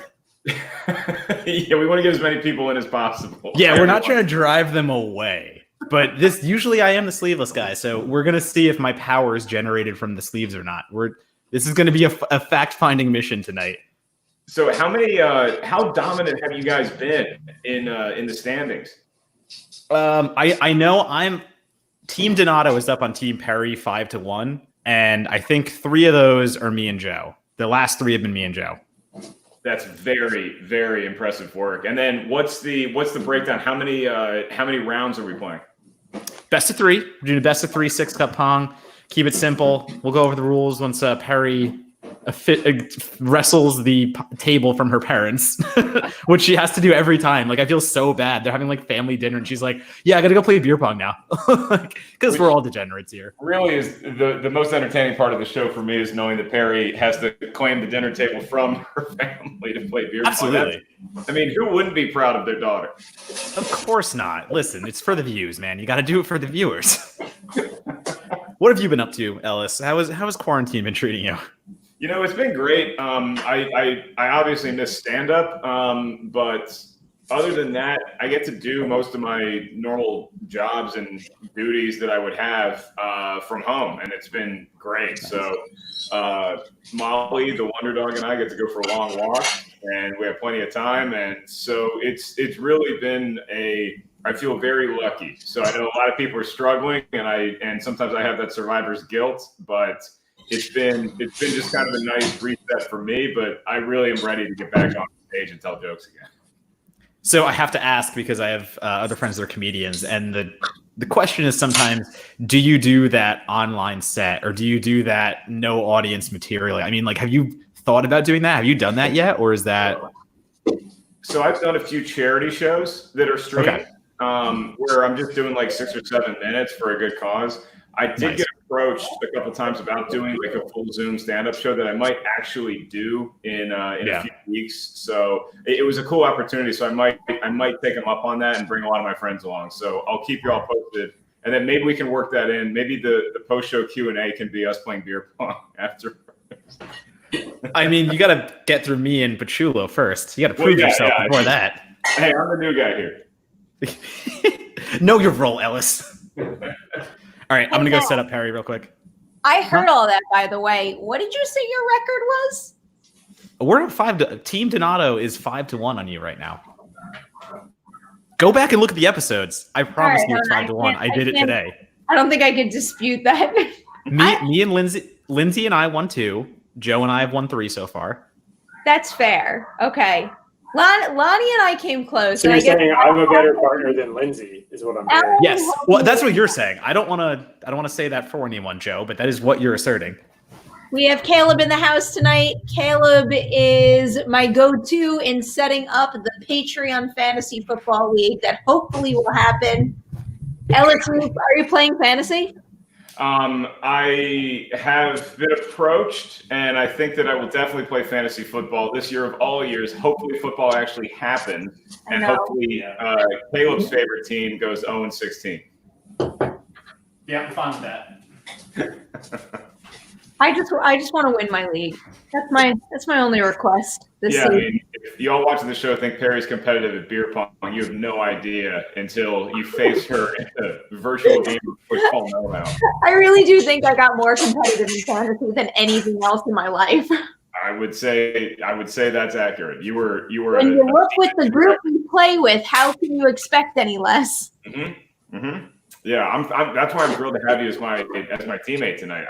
Yeah, we want to get as many people in as possible. Yeah, we're not trying to drive them away. But usually I am the sleeveless guy, so we're gonna see if my power is generated from the sleeves or not. This is gonna be a fact-finding mission tonight. So how dominant have you guys been in the standings? I know Team Donato is up on Team Perri 5-1, and I think 3 of those are me and Joe. The last 3 have been me and Joe. That's very, very impressive work. And then what's the breakdown? How many rounds are we playing? Best of 3. We're doing a best of 3 6-cup Pong. Keep it simple. We'll go over the rules once Perri wrestles the table from her parents, which she has to do every time. Like, I feel so bad. They're having like family dinner and she's like, yeah, I gotta go play beer pong now. Because we're all degenerates here. Really is the most entertaining part of the show for me is knowing that Perri has to claim the dinner table from her family to play beer pong. Absolutely. I mean, who wouldn't be proud of their daughter? Of course not. Listen, it's for the views, man. You got to do it for the viewers. What have you been up to, Ellis? How has quarantine been treating you? You know, it's been great. I obviously miss stand-up, but other than that, I get to do most of my normal jobs and duties that I would have from home, and it's been great. So Molly, the Wonder Dog, and I get to go for a long walk, and we have plenty of time, and so it's really been I feel very lucky. So I know a lot of people are struggling, and sometimes I have that survivor's guilt, but it's been just kind of a nice reset for me, but I really am ready to get back on stage and tell jokes again. So I have to ask because I have other friends that are comedians, and the question is sometimes, do you do that online set or do you do that no audience material? I mean, like, have you thought about doing that? Have you done that yet, or is that? So I've done a few charity shows that are streamed, where I'm just doing like 6 or 7 minutes for a good cause. I did get approached a couple times about doing like a full Zoom stand-up show that I might actually do in a few weeks. So it was a cool opportunity. So I might take them up on that and bring a lot of my friends along. So I'll keep you all posted, and then maybe we can work that in. Maybe the post-show Q&A can be us playing beer pong after. I mean, you got to get through me and Pachulo first. You got to prove yourself before that. Hey, I'm the new guy here. Know your role, Ellis. All right, I'm going to go set up Perri real quick. I heard all that, by the way. What did you say your record was? We're at 5 Team Donato is 5-1 on you right now. Go back and look at the episodes. I promise you it's 5-1. I did it today. I don't think I could dispute that. Me and Lindsay and I won 2. Joe and I have won 3 so far. That's fair. Okay. Lonnie and I came close. So you're saying I'm a better partner than Lindsay, is what I'm hearing. Yes. Well, that's what you're saying. I don't want to say that for anyone, Joe, but that is what you're asserting. We have Caleb in the house tonight. Caleb is my go-to in setting up the Patreon Fantasy Football League that hopefully will happen. Ellis, are you playing fantasy? I have been approached, and I think that I will definitely play fantasy football this year of all years. Hopefully football actually happens, and hopefully Caleb's favorite team goes 0-16. Yeah, I'm fine with that. I just want to win my league. That's my only request this season. I mean, if you all watching the show think Perri's competitive at beer pong, you have no idea until you face her in a virtual game of football meltdown. I really do think I got more competitive in fantasy than anything else in my life. I would say that's accurate. You were. When you look with the group you play with, how can you expect any less? Mm-hmm. Mm-hmm. Yeah, that's why I'm thrilled to have you as my teammate tonight.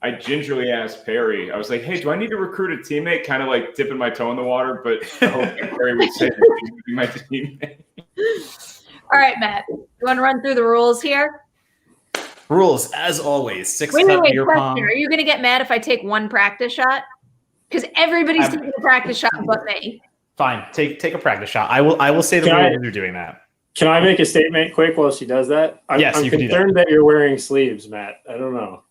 I gingerly asked Perri. I was like, "Hey, do I need to recruit a teammate?" Kind of like dipping my toe in the water, but I hope Perri would say that she would be my teammate. All right, Matt. You want to run through the rules here? Rules, as always. 6 Wait, beer pong. Are you going to get mad if I take one practice shot? Because everybody's taking a practice shot but me. Fine, take a practice shot. I will say the rules when you're doing that. Can I make a statement quick while she does that? I'm you can do that. concerned that you're wearing sleeves, Matt. I don't know.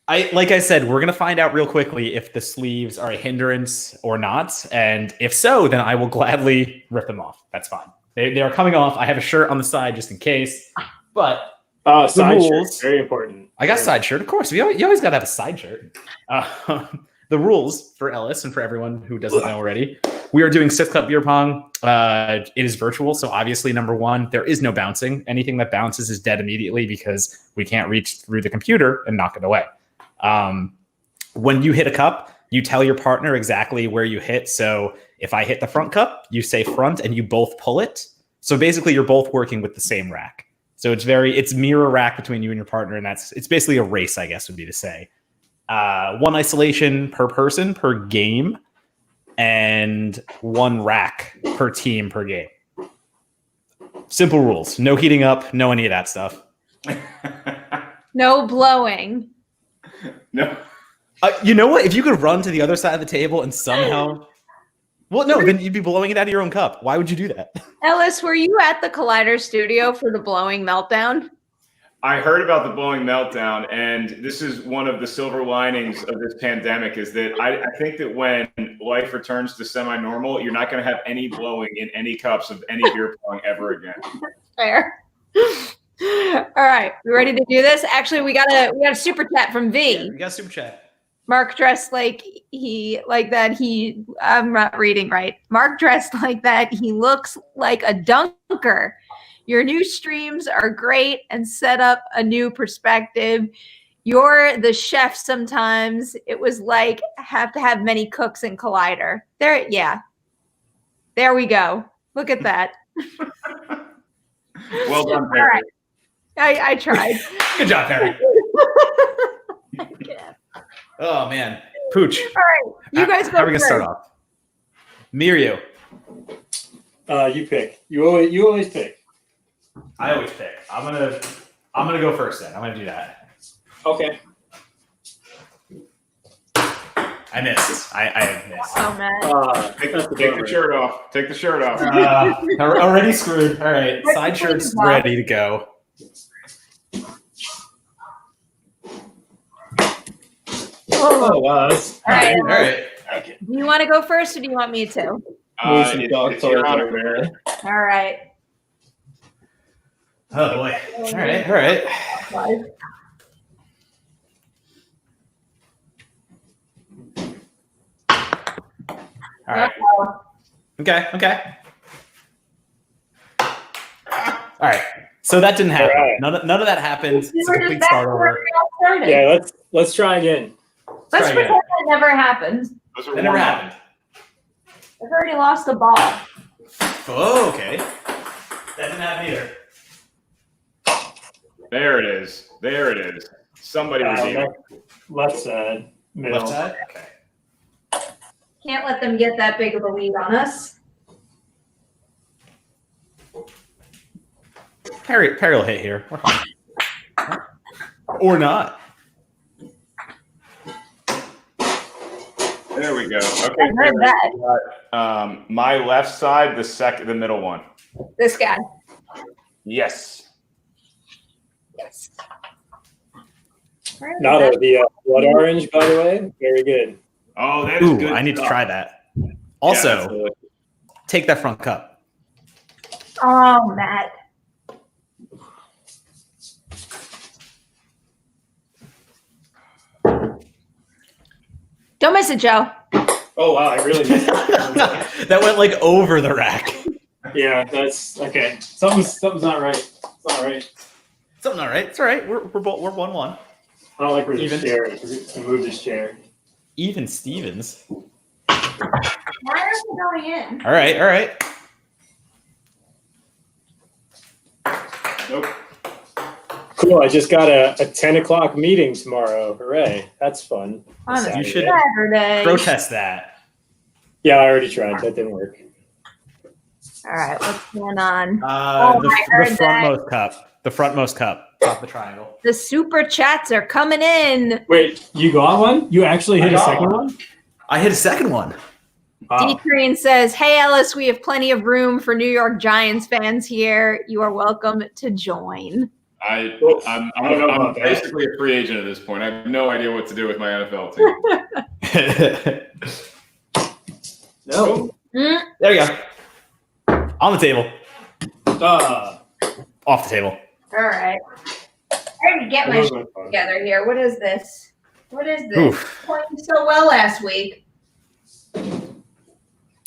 Like I said, we're gonna find out real quickly if the sleeves are a hindrance or not, and if so, then I will gladly rip them off. That's fine. They are coming off. I have a shirt on the side just in case, but side rules, shirt, very important. I got side shirt, of course. You always gotta have a side shirt. The rules for Ellis and for everyone who doesn't know already, we are doing 6 cup beer pong. It is virtual, so obviously number 1, there is no bouncing. Anything that bounces is dead immediately because we can't reach through the computer and knock it away. When you hit a cup, you tell your partner exactly where you hit. So if I hit the front cup, you say front and you both pull it. So basically you're both working with the same rack. So it's mirror rack between you and your partner. And it's basically a race, I guess would be to say. 1 isolation per person per game and 1 rack per team per game. Simple rules. No heating up, no any of that stuff. No blowing. No. You know what? If you could run to the other side of the table and somehow... Well, no, then you'd be blowing it out of your own cup. Why would you do that? Ellis, were you at the Collider studio for the blowing meltdown? I heard about the blowing meltdown, and this is one of the silver linings of this pandemic is that I think that when life returns to semi-normal, you're not going to have any blowing in any cups of any beer pong ever again. Fair. All right, we ready to do this? Actually, we got a super chat from V. Yeah, we got a super chat. Mark dressed I'm not reading right. Mark dressed like that. He looks like a dunker. Your new streams are great and set up a new perspective. You're the chef sometimes. It was like have to have many cooks in Collider. There we go. Look at that. Well done, Perri. All right. I tried. Good job, Perri. Oh man, Pooch. All right, you guys go. How are we gonna start off? Mirio. You pick. You always pick. I always pick. I'm gonna go first then. I'm gonna do that. Okay. I missed. I missed. Oh man. Take the shirt off. Take the shirt off. Already screwed. All right. Side shirt's ready to go. Oh wow. All right. All right. Okay. Do you want to go first, or do you want me to? It's your honor. All right. Oh boy. All right. All right. All right. Okay. Okay. All right. So that didn't happen. All right. None of that happened. It's a complete start over. Yeah, let's try again. Let's try pretend again. that never happened. That never happened. I've already lost the ball. Oh, okay. That didn't happen either. There it is. There it is. Somebody redeem it. Left side, middle. Left side. Okay. Can't let them get that big of a lead on us. Perri will hit here. We're fine. Or not. There we go. I Okay. heard that. My left side, the middle one. This guy. Yes. Yes. Not the blood orange, by the way. Very good. Oh, that is Ooh, good. I need to stuff. try that. Yeah, Also, absolutely. take that front cup. Oh, Matt. Don't miss it, Joe. Oh wow, I really missed it. That went like over the rack. Yeah, that's okay. Something's not right. It's not right. Something all right. It's all right. We're 1-1. I don't like where Even. this chair is. I moved this chair. Even Stevens. Why are we going in? All right. All right. Nope. Cool. I just got a 10 o'clock meeting tomorrow. Hooray. That's fun. On a You should Saturday. protest that. Yeah, I already tried. That didn't work. All right, what's going on? The I heard frontmost cup. The frontmost cup. Top of the triangle. The super chats are coming in. Wait, you got one? You actually hit a got second one. one? I hit a second one. Wow. D-Crane says, "Hey Ellis, we have plenty of room for New York Giants fans here. You are welcome to join." I'm I don't know about that. basically a free agent at this point. I have no idea what to do with my NFL team. No. Mm, There you go. On the table. Off the table. all right. I already get my shit together here. What is this? What is this? Oof. Playing so well last week.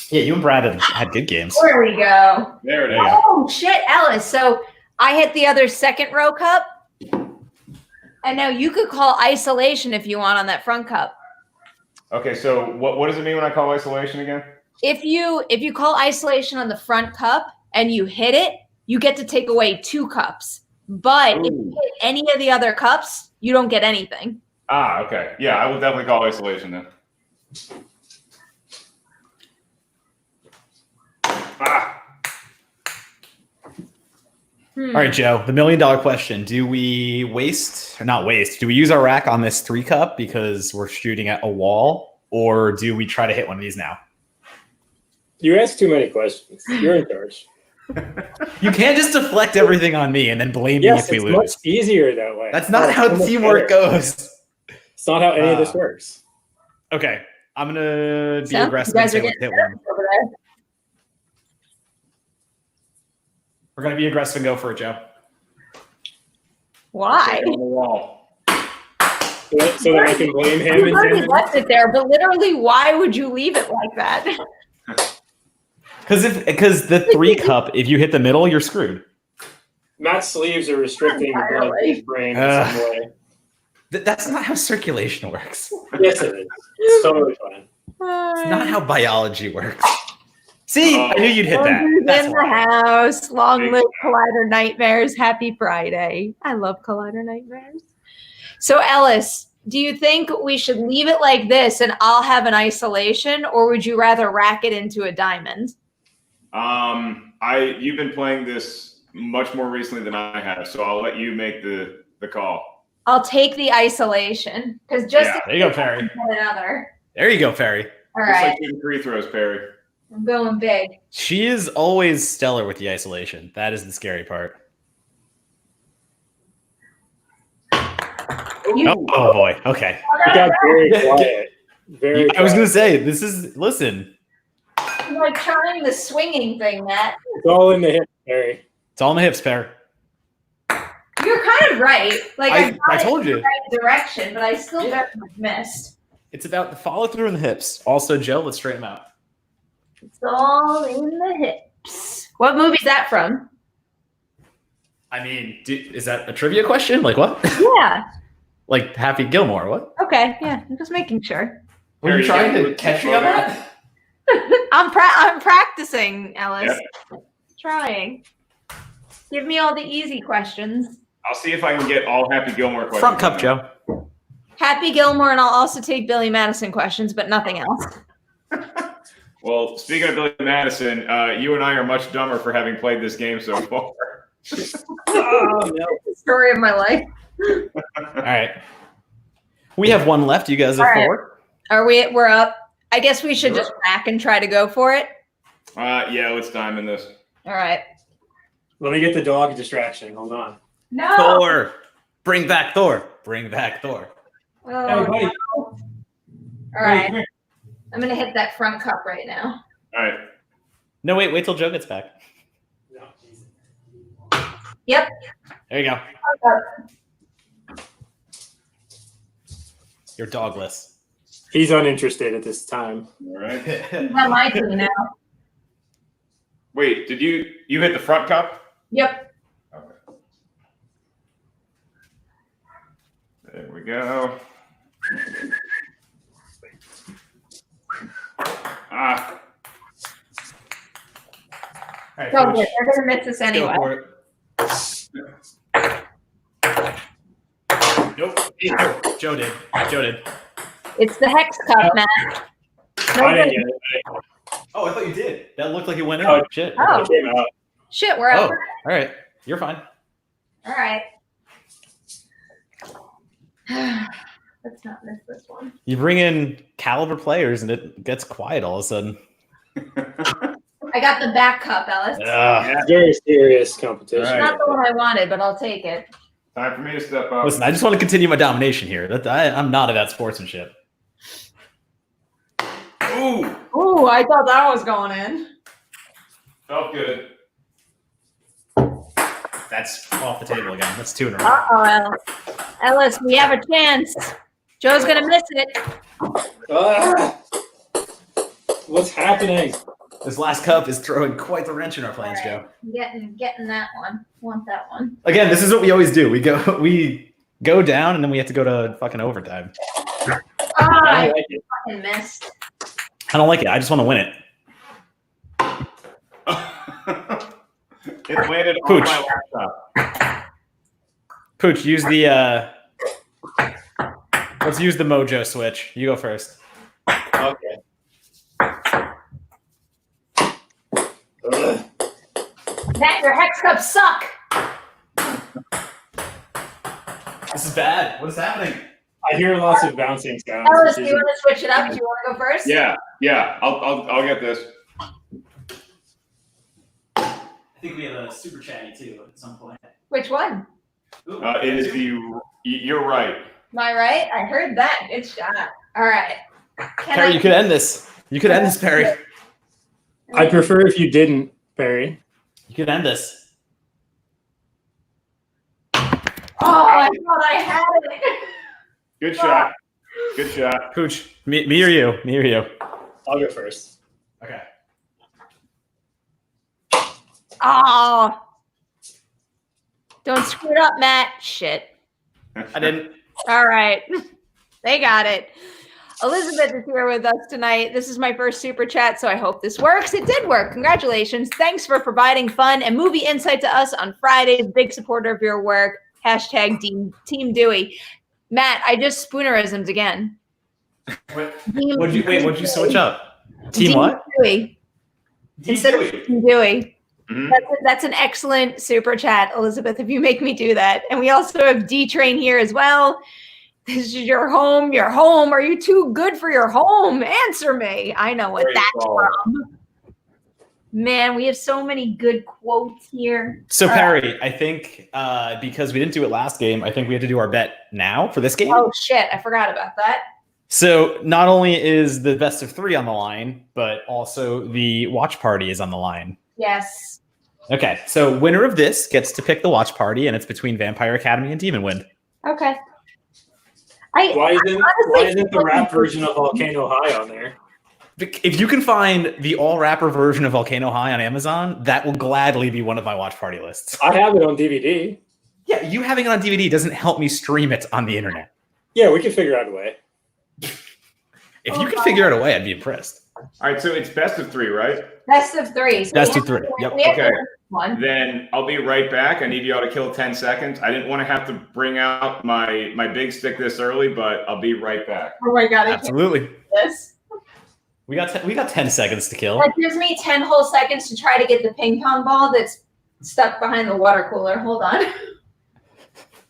Yeah, you and Brad had good games. There we go. There it There you is. go. Oh shit, Ellis. So I hit the other second row cup. And now you could call isolation if you want on that front cup. Okay, so what does it mean when I call isolation again? If you call isolation on the front cup and you hit it, you get to take away 2 cups. But if you hit any of the other cups, you don't get anything. Ah, okay. Yeah, I will definitely call isolation then. Ah, All right, Joe. The $1 million question: do we waste or not waste? Do we use our rack on this 3 cup because we're shooting at a wall, or do we try to hit one of these now? You asked too many questions. You're in charge. You can't just deflect everything on me and then blame me Yes, if we it's lose. much easier that way. That's not how so much teamwork better. goes. It's not how any of this works. Okay, I'm gonna be So, aggressive you and guys say are let's getting hit one. nervous over there. We're gonna be aggressive and go for it, Joe. Why? on the wall. So that I can blame him. You And already him. left it there, but literally, why would you leave it like that? Because the 3 cup, if you hit the middle, you're screwed. Matt's sleeves are restricting the blood to his brain in some way. That's not how circulation works. Yes, it is. It's totally fine. It's not how biology works. See, I knew you'd hit that. Who's That's in the why. house. Long live Collider Nightmares. Happy Friday. I love Collider Nightmares. So, Ellis, do you think we should leave it like this and I'll have an isolation, or would you rather rack it into a diamond? You've been playing this much more recently than I have, so I'll let you make the call. I'll take the isolation because just there you go, Perri. Another. There you go, Perri. All Just right, like shooting free throws, Perri. I'm going big. She is always stellar with the isolation. That is the scary part. Oh boy. Okay. It got very quiet. Very I was quiet. gonna say listen. I'm like trying the swinging thing, Matt. It's all in the hip, Perri. It's all in the hips, Perri. You're kind of right. Like I told you. the right direction, but I still very much missed. It's about the follow through in the hips. Also, Joe, let's straighten them out. It's all in the hips. What movie's that from? I mean, is that a trivia question? Like what? Yeah. Like Happy Gilmore? What? Okay. Yeah. I'm just making sure. Were you trying to catch me on that? I'm practicing, Ellis. Yeah. Trying. Give me all the easy questions. I'll see if I can get all Happy Gilmore questions. Front cup, Joe. Happy Gilmore, and I'll also take Billy Madison questions, but nothing else. Well, speaking of Billy Madison, you and I are much dumber for having played this game so far. Oh, no. Story of my life. All right. We have one left. You guys are All right. 4. We're up. I guess we should just rack and try to go for it. Yeah, let's diamond this. All right. Let me get the dog distraction. Hold on. No. Thor. Bring back Thor. Bring back Thor. Oh, Hey, buddy. no. All right. I'm going to hit that front cup right now. All right. No, wait till Joe gets back. Yep. There you go. Front cup. You're dogless. He's uninterested at this time. All right. He's on my team now. Wait, did you hit the front cup? Yep. Okay. There we go. Ah, All right, So Coach, good. They're going to miss this go anyway. for it. Nope. Joe did. It's the hex cup, Matt. I didn't get it. Oh, I thought you did. That looked like it went in. Oh. Shit. Oh. It came out. Shit, we're Oh, up. all right. You're fine. All right. Let's not miss this one. You bring in caliber players and it gets quiet all of a sudden. I got the back cup, Ellis. Ugh. Very serious competition. All right. Not the one I wanted, but I'll take it. time for me to step up. Listen, I just want to continue my domination here. I'm not at that sportsmanship. Ooh, Ooh, I thought that was going in. felt good. That's off the table again. That's 2 in a row. Uh-oh, Ellis. Ellis, we have a chance. Joe's going to miss it. Ah! What's happening? This last cup is throwing quite the wrench in our plans, All right. Joe. Getting that one. Want that one. Again, this is what we always do. We go down and then we have to go to fucking overtime. I like it. fucking missed. I don't like it. I just want to win it. It landed on Pooch. my laptop. Pooch, use the let's use the mojo switch. You go first. Okay. Ugh. Matt, your hex cups suck. This is bad. What is happening? I hear lots of bouncing sounds. Ellis, do you want to switch it up? Do you want to go first? Yeah. I'll get this. I think we have a super chatty too at some point. Which one? It is the. You're right. Am I right? I heard that. Good shot. All right. Perri, you could end this. You could end this, Perri. I prefer if you didn't, Perri. You could end this. Oh, I thought I had it. Good shot. Good shot. Pooch, me or you? Me or you? I'll go first. Okay. Oh. Don't screw it up, Matt. Shit. I didn't. All right. They got it. Elizabeth is here with us tonight. This is my first super chat, so I hope this works. It did work. Congratulations. Thanks for providing fun and movie insight to us on Fridays. Big supporter of your work. Hashtag Team Dewey. Matt, I just spoonerismed again. What'd you switch up? Team Dean what? Dewey. Instead of Team Dewey. Mhm. That's an excellent super chat, Elizabeth, if you make me do that. And we also have D-Train here as well. This is your home. Your home. Are you too good for your home? Answer me. I know what Great that's call. from. Man, we have so many good quotes here. So Perri, I think because we didn't do it last game, I think we have to do our bet now for this game. Oh shit, I forgot about that. So not only is the best of 3 on the line, but also the watch party is on the line. Yes. Okay, so winner of this gets to pick the watch party, and it's between Vampire Academy and Demon Wind. Okay. Why honestly isn't the rap version of Volcano High on there? If you can find the all-rapper version of Volcano High on Amazon, that will gladly be one of my watch party lists. I have it on DVD. Yeah, you having it on DVD doesn't help me stream it on the internet. Yeah, we can figure out a way. If you can figure out a way, I'd be impressed. All right, so it's best of 3, right? Best of 3. So Best we of have 3. to- Yep. we have to Okay. win one. Then I'll be right back. I need y'all to kill 10 seconds. I didn't want to have to bring out my big stick this early, but I'll be right back. Oh my god, I can't Absolutely. do this. We got 10 seconds to kill. That gives me 10 whole seconds to try to get the ping pong ball that's stuck behind the water cooler. Hold on.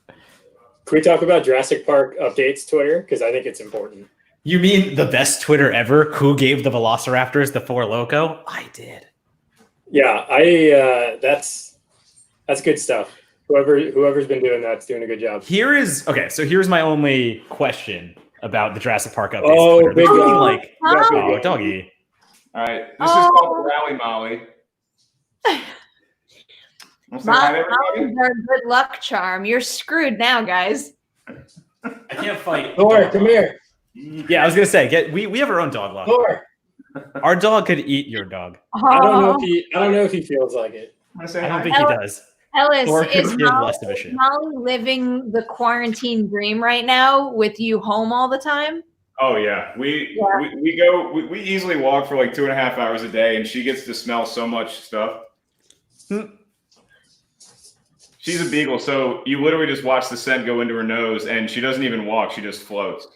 Can we talk about Jurassic Park updates Twitter? Because I think it's important. You mean the best Twitter ever? Who gave the Velociraptors the 4 Loco? I did. Yeah, that's good stuff. Whoever's been doing that's doing a good job. Here's my only question about the Jurassic Park updates. Oh, Twitter. big They're being dog. like, oh, doggy. All right, this is called Rally Molly. Wanna say hi to everybody? Molly's our good luck charm. You're screwed now, guys. I can't fight. Thor, come here. Yeah, I was gonna say, we have our own dog luck. Thor. Our dog could eat your dog. I don't know if he feels like it. Wanna say I don't hi? think he does. Ellis, Thor could is give less of a shit. Molly living the quarantine dream right now with you home all the time? Oh yeah, we easily walk for like 2.5 hours a day, and she gets to smell so much stuff. She's a beagle, so you literally just watch the scent go into her nose, and she doesn't even walk; she just floats.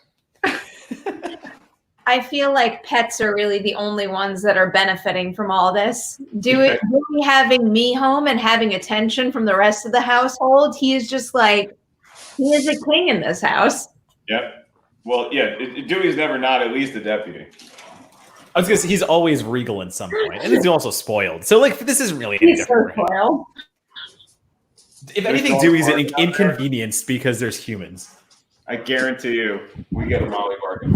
I feel like pets are really the only ones that are benefiting from all this. Dewey having me home and having attention from the rest of the household, he is just like, he is a king in this house. Yep. Well, yeah, Dewey's never not at least a deputy. I was gonna say he's always regal in some point, and he's also spoiled. So like this isn't really any He's so different. for him. spoiled. If anything, There's Dewey's dogs barking out there. inconvenienced because there's humans. I guarantee you, we get a Molly barking.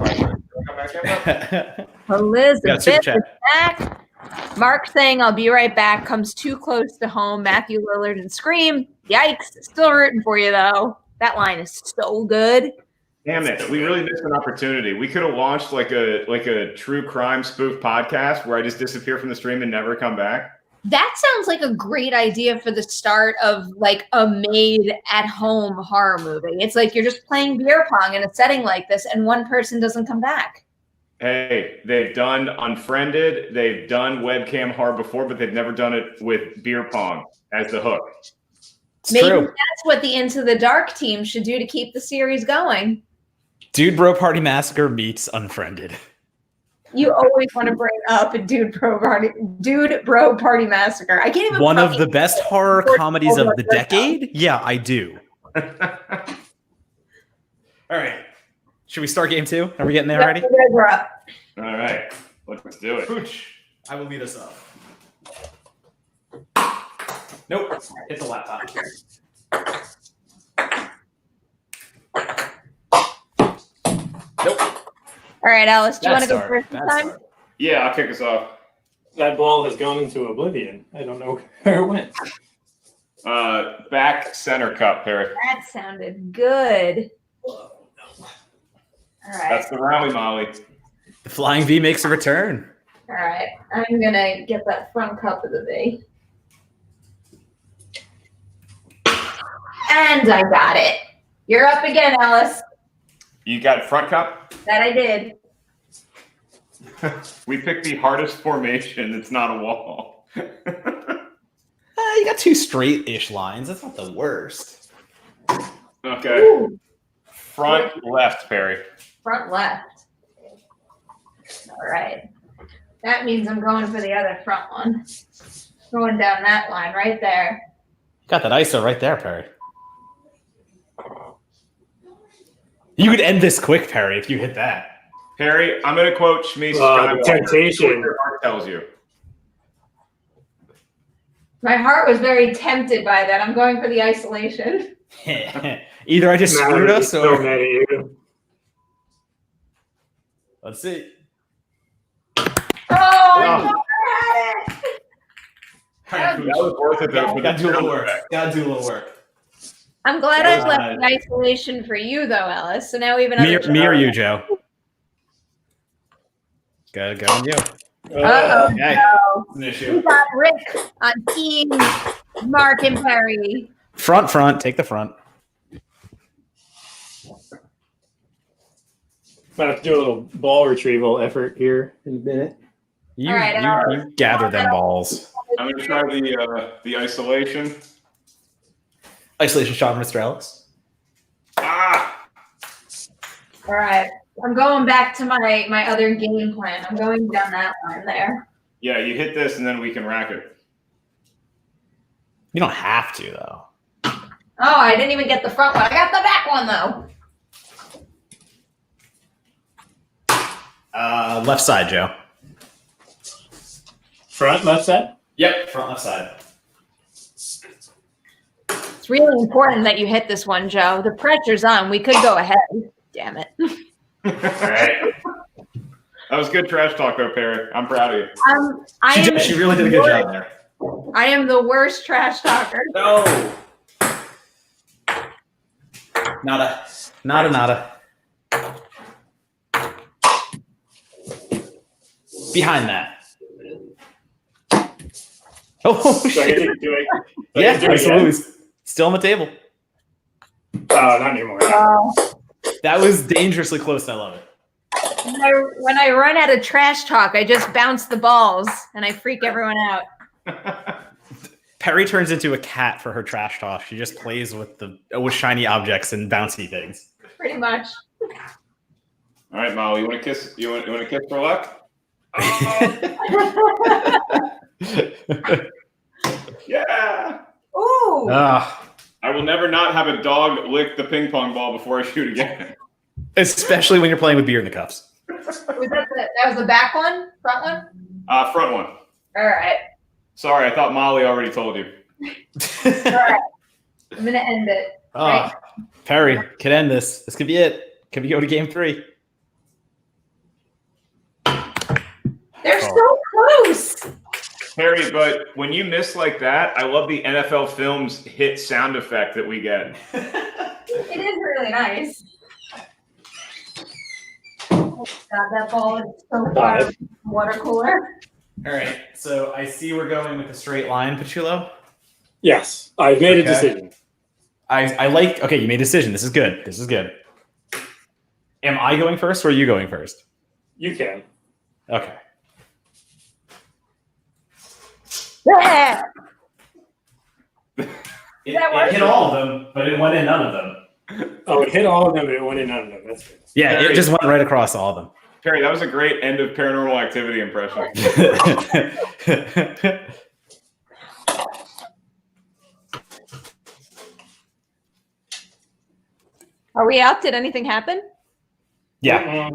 Come back in, bro. Elizabeth super is chat. back. Mark saying, I'll be right back, comes too close to home. Matthew Lillard and Scream. Yikes. Still rooting for you, though. That line is so good. Damn it, we really missed an opportunity. We could have launched like a true crime spoof podcast where I just disappear from the stream and never come back. That sounds like a great idea for the start of like a made at home horror movie. It's like you're just playing beer pong in a setting like this and one person doesn't come back. Hey, they've done Unfriended, they've done webcam horror before, but they've never done it with beer pong as the hook. It's Maybe true. that's what the Into the Dark team should do to keep the series going. Dude Bro Party Massacre meets Unfriended. You always want to bring up a Dude Bro Party Massacre. I can't even. One of the best horror comedies of the decade? Yeah, I do. All right. Should we start game 2? Are we getting there already? We're up. All right, let's do it. Pooch, I will lead us up. Nope. Hit the laptop. Nope. All right, Alice, do you want to go Bad first this start. time? Bad start. Yeah, I'll kick us off. That ball has gone into oblivion. I don't know where it went. Back center cup, Perri. That sounded good. All right. That's the Rally Molly. The Flying V makes a return. All right. I'm going to get that front cup of the V. And I got it. You're up again, Alice. You got front cup? That I did. We picked the hardest formation. It's not a wall. You got 2 straight-ish lines. That's not the worst. Okay. Ooh. Front left, Perry. Front left. All right. That means I'm going for the other front one. Going down that line right there. Got that ISO right there, Perry. You could end this quick, Perry, if you hit that. Perry, I'm going to quote Shmi Temptation. Your heart tells you. My heart was very tempted by that. I'm going for the isolation. Either I just screwed us So or... mad at you. Let's see. Oh, I thought I had it. That was worth it, though. Gotta do a little work. Gotta do a little work. I'm glad I left the isolation for you, though, Ellis. So now we have another. Me or you, Joe? Gotta go on you. Uh-oh. Okay. No. An issue. We got Rick on team Mark and Perri. Front. Take the front. Might have to do a little ball retrieval effort here in a minute. You, All right, you gather them balls. I'm going to try the isolation. Isolation shot, Mr. Ellis. Ah! All right. I'm going back to my other game plan. I'm going down that line there. Yeah, you hit this, and then we can rack it. You don't have to, though. Oh, I didn't even get the front one. I got the back one, though. Left side, Joe. Front, left side? Yep, front left side. It's really important that you hit this one, Joe. The pressure's on. We could go ahead. Damn it. All right. That was good trash talk, though, Perry. I'm proud of you. She really did a good job there. I am the worst trash talker. No. Nada. Behind that. Oh, So I get to do it. yeah, do it absolutely. again? Still on the table. Oh, not anymore. That was dangerously close. And I love it. When I run out of trash talk, I just bounce the balls and I freak everyone out. Perri turns into a cat for her trash talk. She just plays with shiny objects and bouncy things. Pretty much. All right, Molly, you want to kiss? You want to kiss for luck? Yeah. Ooh. I will never not have a dog lick the ping pong ball before I shoot again. Especially when you're playing with beer in the cups. That was the back one? Front one? Front one. All right. Sorry, I thought Molly already told you. All right. I'm going to end it. Right. Perri, could end this. This could be it. Could we go to game 3? They're so close. Perry, but when you miss like that, I love the NFL Films hit sound effect that we get. It is really nice. Oh, God, that ball is so far from the water cooler. All right. So I see we're going with a straight line, Pachulo. Yes, I've made a decision. I like. Okay, you made a decision. This is good. Am I going first or are you going first? You can. Okay. Yeah. It hit all of them, but it went in none of them. Oh, it hit all of them, but it went in none of them. That's good. Yeah, it just went right across all of them. Perry, that was a great end of Paranormal Activity impression. Are we out? Did anything happen? Yeah,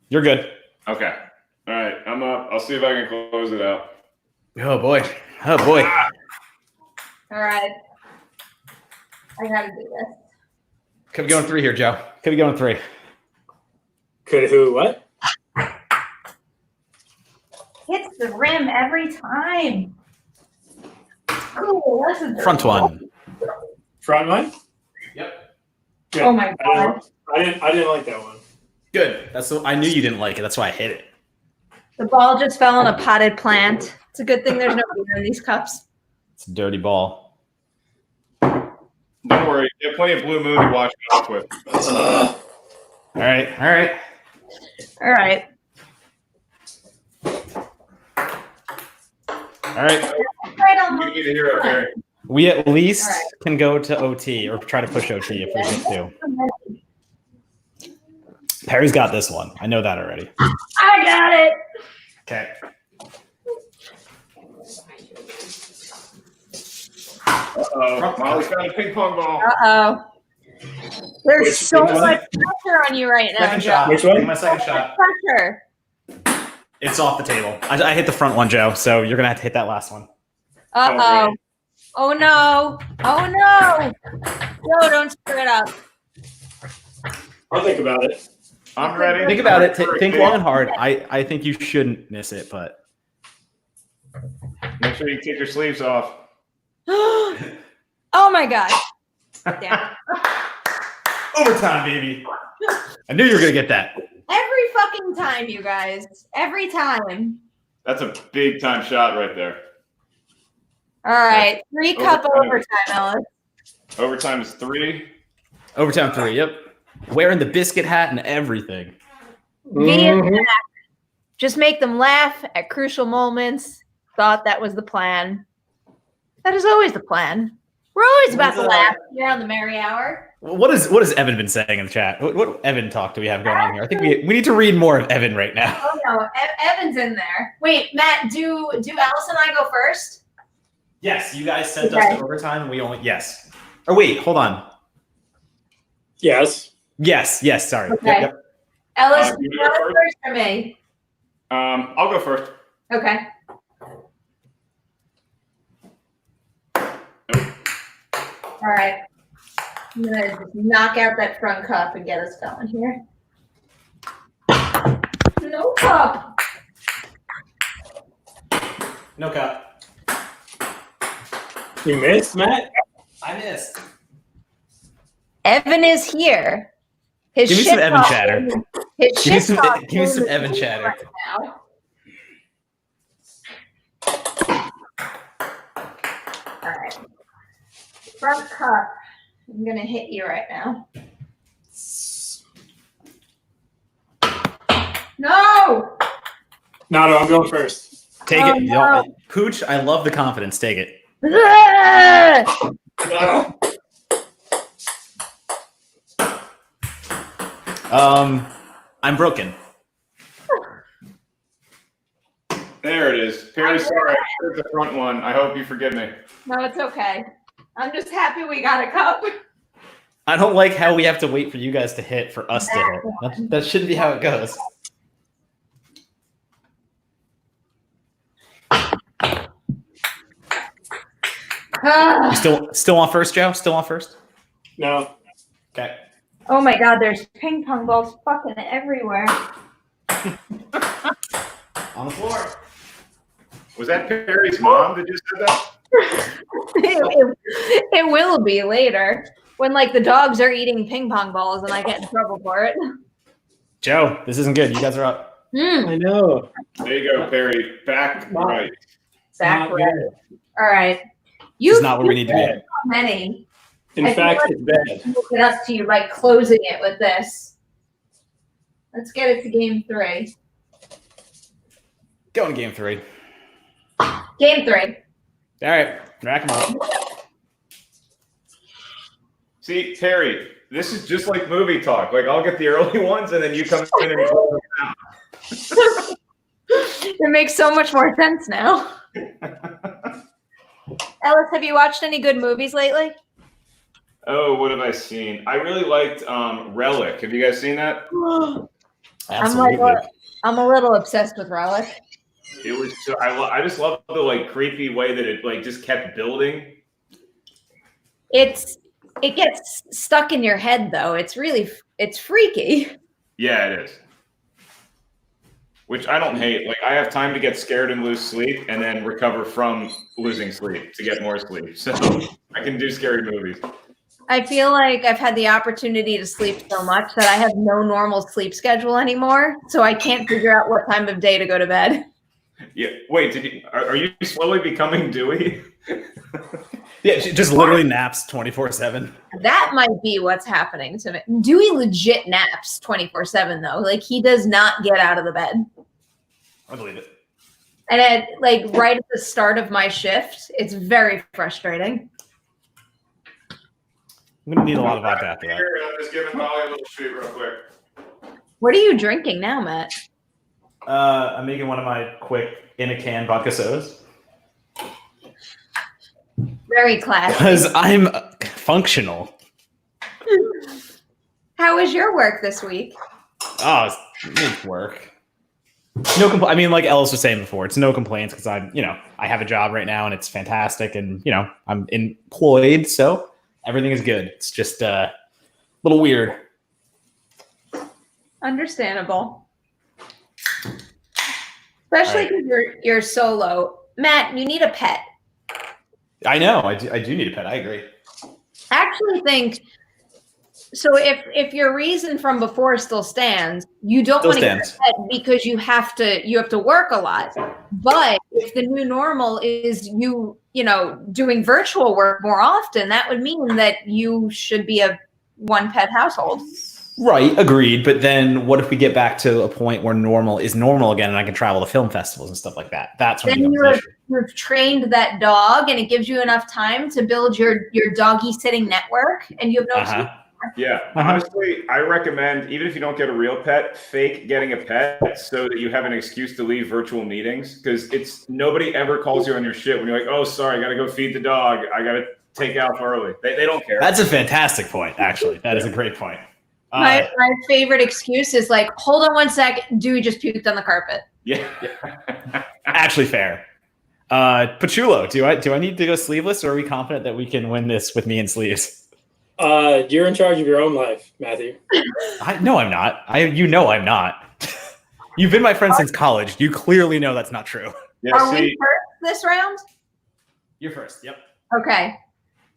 you're good. Okay. All right. I'm up. I'll see if I can close it out. Oh boy. All right. I gotta do this. Could be going 3 here, Joe. Could be going 3. Could who? What? Hits the rim every time. Cool. That's a Front one. Front one? Yep. Good. Oh my God. I didn't like that one. Good. I knew you didn't like it. That's why I hit it. The ball just fell on a potted plant. It's a good thing there's no beer in these cups. It's a dirty ball. Don't worry. You have plenty of Blue Moon to wash it off with. All right. All right. Right on You need a hero, Perry. We at least All right. can go to OT or try to push OT if we need to. Perry's got this one. I know that already. I got it. Okay. Uh-oh. Molly's got a ping pong ball. Uh-oh. There's Which so one? much pressure on you right now, Second Joe. shot. Which one? Take my second So much shot. pressure. It's off the table. I hit the front one, Joe. So you're gonna have to hit that last one. Uh-oh. Oh, no. Oh, no. Joe, don't screw it up. I'll think about it. I'm ready. Think about it. Think long and hard. I think you shouldn't miss it, but Make sure you take your sleeves off. Oh, my God. Damn. overtime, baby. I knew you were gonna get that. Every fucking time, you guys. Every time. That's a big time shot right there. All right. 3 cup Overtime. overtime, Ellis. Overtime is 3. Overtime 3. Yep. Wearing the biscuit hat and everything. Mhm. Just make them laugh at crucial moments. Thought that was the plan. That is always the plan. We're always about to laugh here on the Merri Hour. What has Evan been saying in the chat? What Evan talk do we have going on here? I think we need to read more of Evan right now. Oh no, Evan's in there. Wait, Matt, do Alice and I go first? Yes, you guys sent Okay. us to overtime. And we only yes. Or wait, hold on. Yes. Yes. Sorry. Okay. Yep. Ellis, You you go go first? first for me. I'll go first. Okay. All right. I'm gonna just knock out that front cup and get us going here. No cup. No cup. You missed, Matt? I missed. Evan is here. His Give me some shit Evan talk chatter. His Give me shit some- talk give me some is Evan chatter. right now. All right. Front cup. I'm gonna hit you right now. No. No, I'm going first. Take Oh, it. no. Pooch, I love the confidence. Take it. I'm broken. There it is. Perry, sorry, I heard the front one. I hope you forgive me. No, it's okay. I'm just happy we got a cup. I don't like how we have to wait for you guys to hit for us to hit. That shouldn't be how it goes. You still on first, Joe? Still on first? No. Okay. Oh my God, there's ping pong balls fucking everywhere. On the floor. Was that Perry's mom that just said that? It will be later when like the dogs are eating ping pong balls and I get in trouble for it. Joe, this isn't good. You guys are up. I know. There you go, Perry. Back right. Back Not right. good. All right. This is not where we need to be. Bad. Many. In I feel fact, like- it's bad. Look it up to you by closing it with this. Let's get it to game 3. Going to game 3. Game 3. All right. Rack them up. See, Perry, this is just like movie talk. Like, I'll get the early ones, and then you come in and close them out. It makes so much more sense now. Ellis, have you watched any good movies lately? Oh, what have I seen? I really liked Relic. Have you guys seen that? Absolutely. I'm a little obsessed with Relic. It was so I just love the like creepy way that it like just kept building. It gets stuck in your head though. It's freaky. Yeah, it is. Which I don't hate. Like I have time to get scared and lose sleep, and then recover from losing sleep to get more sleep. So I can do scary movies. I feel like I've had the opportunity to sleep so much that I have no normal sleep schedule anymore. So I can't figure out what time of day to go to bed. Yeah. Wait, are you slowly becoming Dewey? Yeah, she just literally naps 24/7. That might be what's happening to me. Dewey legit naps 24/7 though. Like he does not get out of the bed. I believe it. And like right at the start of my shift, it's very frustrating. I'm gonna need a lot of vodka after that. Here, I'm just giving Molly a little treat real quick. What are you drinking now, Matt? I'm making one of my quick in a can vodka sodas. Very classy. Because I'm functional. How was your work this week? Oh, it's work. No compl- I mean, like Ellis was saying before, it's no complaints because I have a job right now and it's fantastic, and I'm employed, so everything is good. It's just a little weird. Understandable. Especially because you're solo. Matt, you need a pet. I know. I do need a pet. I agree. I actually think so. If your reason from before still stands, you don't want to get a pet because you have to work a lot. But if the new normal is doing virtual work more often, that would mean that you should be a one pet household. Right, agreed. But then what if we get back to a point where normal is normal again and I can travel to film festivals and stuff like that? That's when you've trained that dog and it gives you enough time to build your doggy sitting network, and you have no excuse. Yeah, honestly, I recommend, even if you don't get a real pet, fake getting a pet so that you have an excuse to leave virtual meetings, because nobody ever calls you on your shit when you're like, oh, sorry, I got to go feed the dog. I got to take off early. They don't care. That's a fantastic point, actually. That is a great point. My favorite excuse is like, hold on one sec, Dewey just puked on the carpet. Yeah. Actually fair. Pachulo, do I need to go sleeveless, or are we confident that we can win this with me in sleeves? You're in charge of your own life, Matthew. No, I'm not. I'm not. You've been my friend since college. You clearly know that's not true. Yeah, are we first this round? You're first, yep. Okay.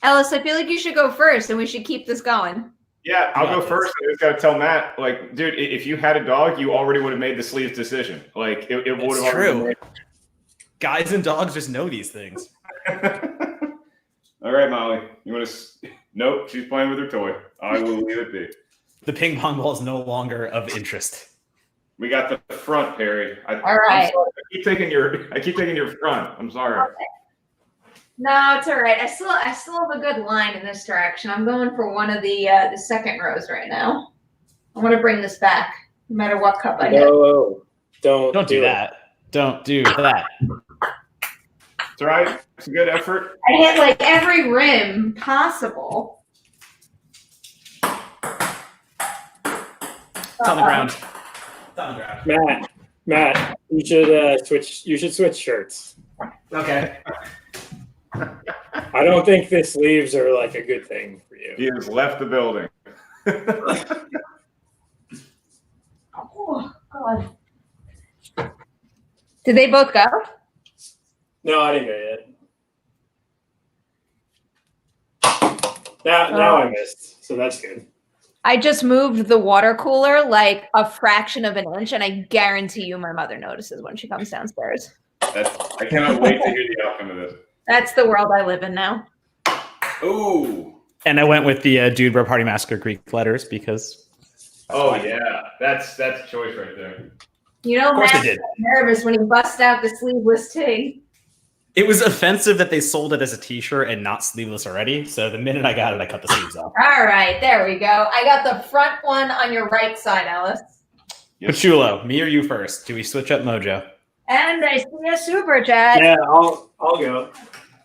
Ellis, I feel like you should go first and we should keep this going. Yeah, I'll go first. I just got to tell Matt, like, dude, if you had a dog, you already would have made the sleeves decision. Like, it would have already been made. Guys and dogs just know these things. All right, Molly. You want to? Nope, she's playing with her toy. I will leave it be. The ping pong ball is no longer of interest. We got the front, Perri. All right. I keep taking your front. I'm sorry. Okay. No, it's all right. I still have a good line in this direction. I'm going for one of the second rows right now. I want to bring this back, no matter what cup I hit. No, don't do that. Don't do that. It's all right. It's a good effort. I hit like every rim possible. It's on the ground. It's on the ground. Matt, you should switch. You should switch shirts. Okay. I don't think the sleeves are like a good thing for you. He has left the building. Oh God! Did they both go? No, I didn't go yet. Now I missed, so that's good. I just moved the water cooler like a fraction of an inch, and I guarantee you my mother notices when she comes downstairs. I cannot wait to hear the outcome of this. That's the world I live in now. Ooh. And I went with the Dude Bro Party Massacre Greek letters because. Oh yeah, that's a choice right there. You know, Of course Matt they did. was nervous when he bust out the sleeveless tee. It was offensive that they sold it as a t-shirt and not sleeveless already. So the minute I got it, I cut the sleeves off. All right, there we go. I got the front one on your right side, Ellis. Yep. Pachulo, me or you first? Do we switch up mojo? And I see a super chat. Yeah, I'll go.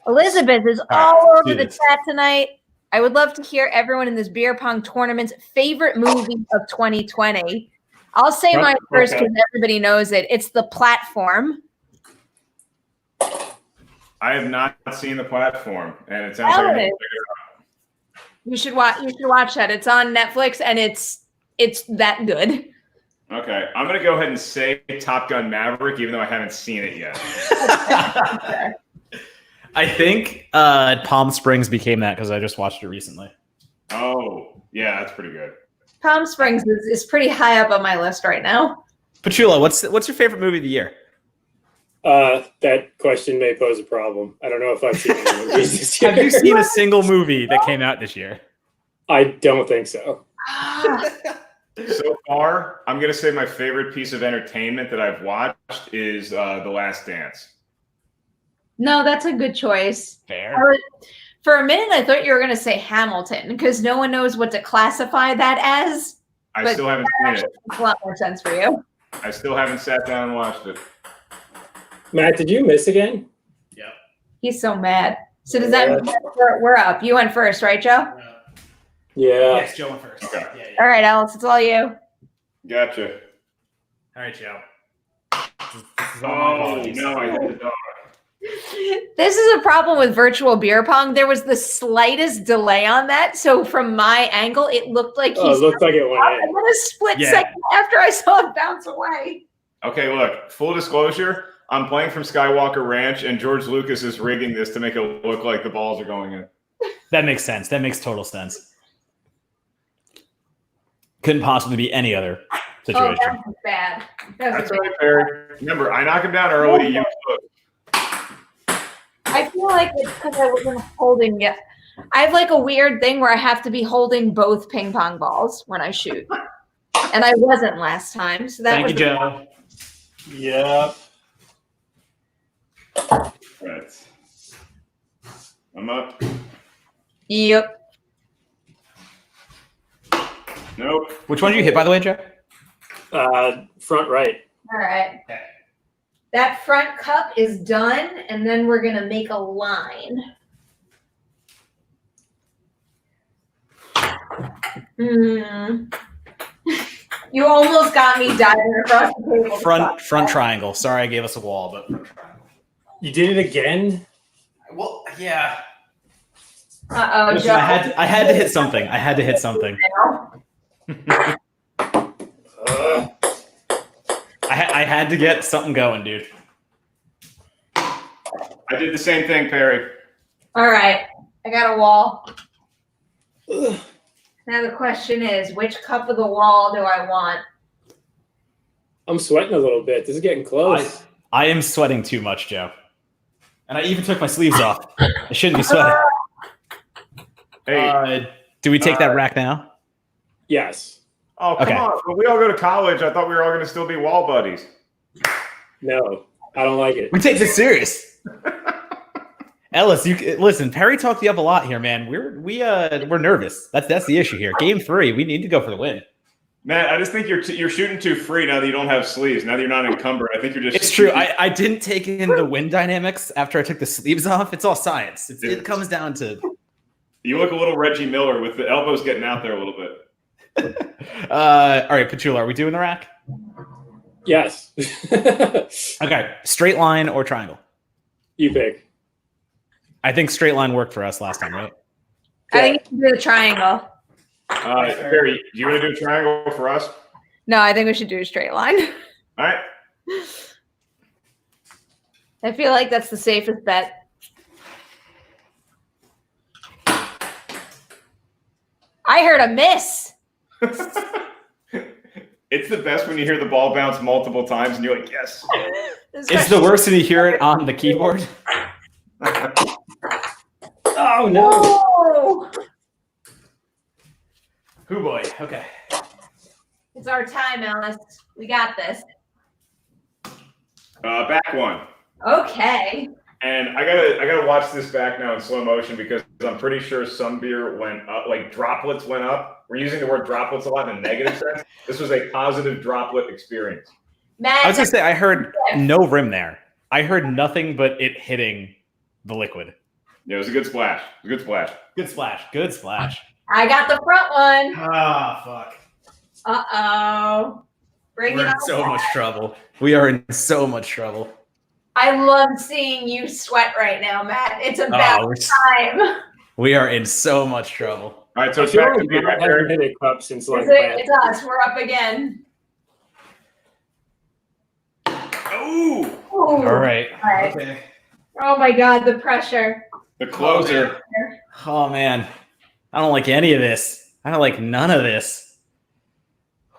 Elizabeth is All right, all let's over do the this. chat tonight. I would love to hear everyone in this beer pong tournament's favorite movie of 2020. I'll say mine first because everybody knows it. It's The Platform. I have not seen The Platform, and it sounds like I need to figure it out. You should watch that. It's on Netflix and it's that good. Okay, I'm gonna go ahead and say Top Gun Maverick, even though I haven't seen it yet. I think Palm Springs became that because I just watched it recently. Oh, yeah, that's pretty good. Palm Springs is pretty high up on my list right now. Pachulo, what's your favorite movie of the year? That question may pose a problem. I don't know if I've seen any movies this year. Have you seen a single movie that came out this year? I don't think so. So far, I'm gonna say my favorite piece of entertainment that I've watched is The Last Dance. No, that's a good choice. Fair. For a minute, I thought you were going to say Hamilton because no one knows what to classify that as. I But still haven't that seen actually it. makes a lot more sense for you. I still haven't sat down and watched it. Matt, did you miss again? Yep. He's so mad. So does that mean we're up? You went first, right, Joe? Yeah. Yes, Joe went first. Okay. Yeah. All right, Alice, it's all you. Gotcha. All right, Joe. This is all my Oh, apologies. no, I hit the dog. This is a problem with virtual beer pong. There was the slightest delay on that. So from my angle, it looked like Oh, it looked like it went and in. then a split Yeah. second after I saw it bounce away. Okay, look, full disclosure, I'm playing from Skywalker Ranch, and George Lucas is rigging this to make it look like the balls are going in. That makes sense. That makes total sense. Couldn't possibly be any other Oh, situation. that was bad. That was That's right, Perry. Remember, I knock him down early. You look. I feel like it's because I wasn't holding it. I have like a weird thing where I have to be holding both ping pong balls when I shoot. And I wasn't last time. So that Thank was you, Joe. Yep. Right. I'm up. Yep. Nope. Which one did you hit, by the way, Joe? Front right. All right. That front cup is done, and then we're gonna make a line. You almost got me diving across the table. Front triangle. Sorry, I gave us a wall, but front triangle. You did it again? Well, yeah. Uh-oh, Listen, Joe. I had to hit something. I had to hit something. I had to get something going, dude. I did the same thing, Perry. All right, I got a wall. Now the question is, which cup of the wall do I want? I'm sweating a little bit. This is getting close. I am sweating too much, Joe. And I even took my sleeves off. I shouldn't be sweating. Hey. Do we take that rack now? Yes. Oh, come Okay. on. When we all go to college, I thought we were all going to still be wall buddies. No, I don't like it. We take this serious. Ellis, listen. Perry talked you up a lot here, man. We're nervous. That's the issue here. Game 3, we need to go for the win. Matt, I just think you're shooting too free now that you don't have sleeves. Now that you're not encumbered, I think you're just. It's true. I didn't take in the wind dynamics after I took the sleeves off. It's all science. It comes down to. You look a little Reggie Miller with the elbows getting out there a little bit. All right, Petula, are we doing the rack? Yes. Okay, straight line or triangle? You pick. I think straight line worked for us last time, right? I think you can do the triangle. Perry, do you want to do a triangle for us? No, I think we should do a straight line. All right. I feel like that's the safest bet. I heard a miss. It's the best when you hear the ball bounce multiple times and you're like, yes. It's the worst when you hear it on the keyboard. Oh, no. Oh, Hoo boy. Okay. it's our time, Alice. We got this. Back one. Okay. And I gotta watch this back now in slow motion because I'm pretty sure some beer went up, like droplets went up. We're using the word droplets a lot in a negative sense. This was a positive droplet experience. Matt, I was gonna say I heard no rim there. I heard nothing but it hitting the liquid. Yeah, it was a good splash. Good splash. Good splash. I got the front one. Ah, fuck. Uh-oh. Bring We're it in on. so much trouble. We are in so much trouble. I love seeing you sweat right now, Matt. It's about time. We are in so much trouble. All right, so I it's feel back like to me, we right, haven't Perry? hit a cup since like It's us. We're up again. Ooh, Ooh. All right. All right. Okay. Oh my God, the pressure. the closer. Oh man, I don't like any of this. I don't like none of this.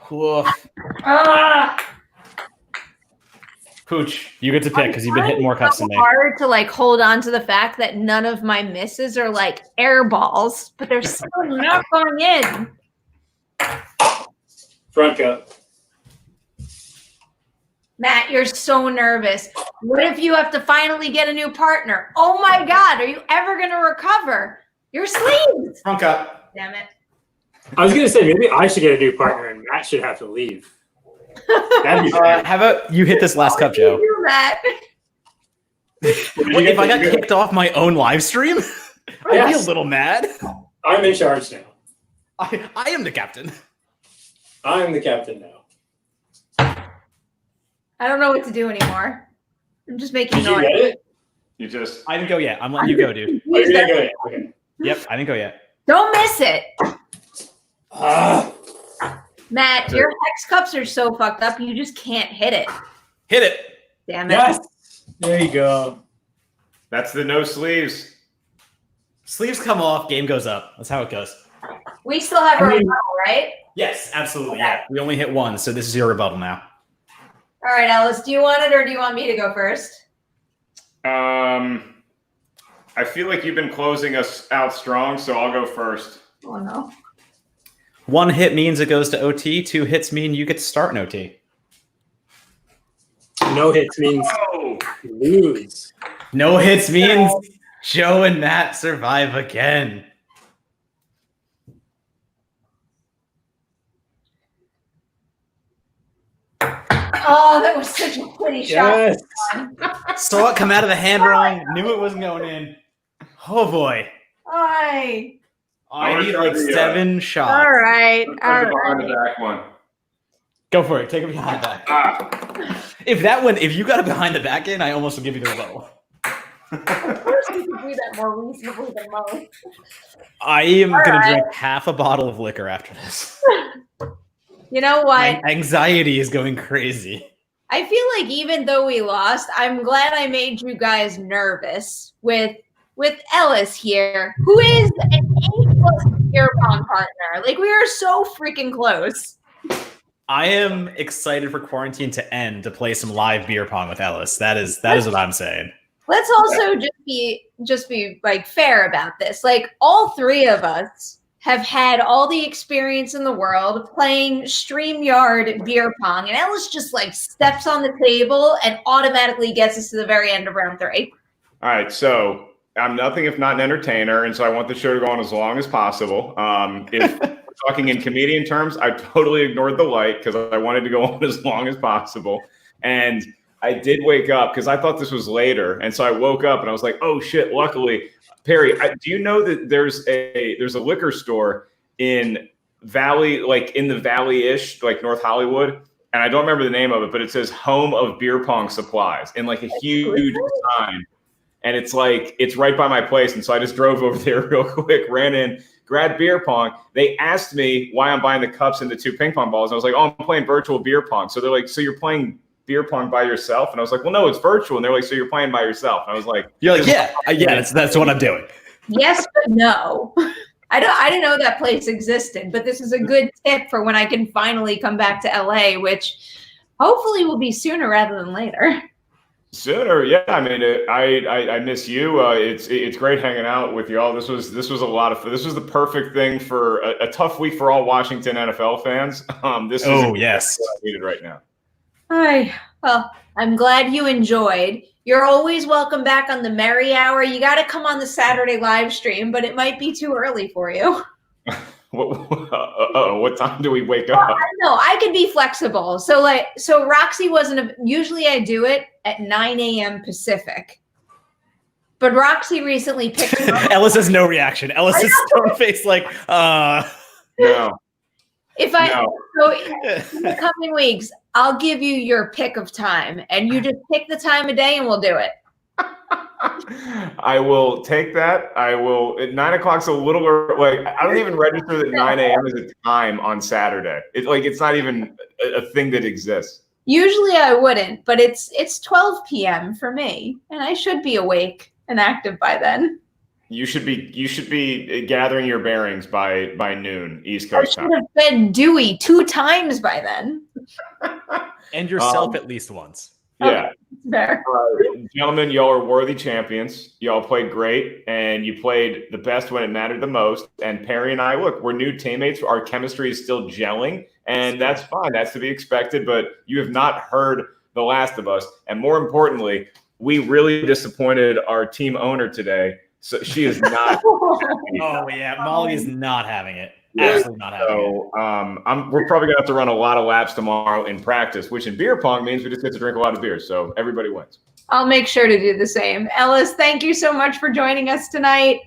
Woof. Ah, Pooch, you get to pick because you've been hitting more cups than me. hard to like hold on to the fact that none of my misses are like air balls, but they're still not going in. front cup. Matt, you're so nervous. What if you have to finally get a new partner? Oh my God, are you ever going to recover? Your sleeves. Front cup. Damn it. I was gonna say maybe I should get a new partner and Matt should have to leave. That'd be fair. How about you hit this last cup, Joe? You, Matt. If I got kicked off my own live stream, I'd be a Yes. little mad. I'm in charge now. I am the captain. I'm the captain now. I don't know what to do anymore. I'm just making Did you noise. get it? You just I didn't go yet. I'm letting you go, dude. Oh, you're gonna go yet. Okay. Yep, I didn't go yet. Don't miss it. Ah, Matt, your hex cups are so fucked up, you just can't hit it. Hit it. Damn it. yes. There you go. that's the no sleeves. Sleeves come off, game goes up. That's how it goes. We still have a I mean- rebuttal, right? Yes, absolutely. Yeah, we only hit one, so this is your rebuttal now. All right, Ellis, do you want it or do you want me to go first? I feel like you've been closing us out strong, so I'll go first. Oh, no. One hit means it goes to OT. 2 hits mean you get to start an OT. No hits means Oh, lose. No hits means Joe and Matt survive again. Oh, that was such a pretty shot. Yes. Saw it come out of the hand wrong. Knew it wasn't going in. Oh boy. Hi. I I'm need gonna like try the, 7 shots. All right. let's All go behind right. the back one. Go for it. Take it behind the back. Ah, If you got it behind the back in, I almost would give you the rebuttal. Of course you can do that more reasonably than most. I am All gonna right. drink half a bottle of liquor after this. You know what? My anxiety is going crazy. I feel like even though we lost, I'm glad I made you guys nervous with Ellis here, who is an A+ beer pong partner. Like, we are so freaking close. I am excited for quarantine to end to play some live beer pong with Ellis. That is what I'm saying. Let's also just be like fair about this. Like, all three of us have had all the experience in the world playing StreamYard beer pong, and Ellis just like steps on the table and automatically gets us to the very end of round 3. all right, so I'm nothing if not an entertainer, and so I want the show to go on as long as possible. If we're talking in comedian terms, I totally ignored the light because I wanted to go on as long as possible. And I did wake up because I thought this was later, and so I woke up and I was like, "Oh shit!" Luckily, Perri, do you know that there's a liquor store in Valley, like in the Valley-ish, like North Hollywood, and I don't remember the name of it, but it says "Home of Beer Pong Supplies" in like a huge sign, and it's like it's right by my place, and so I just drove over there real quick, ran in, grabbed beer pong. They asked me why I'm buying the cups and the 2 ping pong balls, and I was like, "Oh, I'm playing virtual beer pong." So they're like, "So you're playing beer pong by yourself?" And I was like, "Well, no, it's virtual." And they're like, "So you're playing by yourself?" And I was like, You're like, yeah, that's what I'm doing. Yes, but no. I didn't know that place existed, but this is a good tip for when I can finally come back to LA, which hopefully will be sooner rather than later. Sooner, yeah. I mean, I miss you. It's great hanging out with y'all. This was a lot of. This was the perfect thing for a tough week for all Washington NFL fans. This is yes. what I needed right now. Hi. Well, I'm glad you enjoyed. You're always welcome back on the Merri Hour. You got to come on the Saturday live stream, but it might be too early for you. What time do we wake up? No, I could be flexible. So Roxy wasn't. Usually I do it at 9 a.m. Pacific. But Roxy recently picked up. Ellis has no reaction. Ellis is stone faced like, No. So in the coming weeks, I'll give you your pick of time, and you just pick the time of day, and we'll do it. I will take that. I will. At 9 o'clock's a little like I don't even register that 9 a.m. is a time on Saturday. It's not even a thing that exists. Usually I wouldn't, but it's 12 p.m. for me, and I should be awake and active by then. You should be gathering your bearings by noon East I Coast should time. have been Dewey 2 times by then. and yourself at least once. Yeah. There. Gentlemen, y'all are worthy champions. Y'all played great, and you played the best when it mattered the most. And Perri and I, look, we're new teammates. Our chemistry is still gelling, and that's fine. That's to be expected, but you have not heard the last of us. And more importantly, we really disappointed our team owner today So she is not. Oh yeah, Molly is not having it. Absolutely not having it. So we're probably gonna have to run a lot of laps tomorrow in practice, which in beer pong means we just get to drink a lot of beer. So everybody wins. I'll make sure to do the same. Ellis, thank you so much for joining us tonight.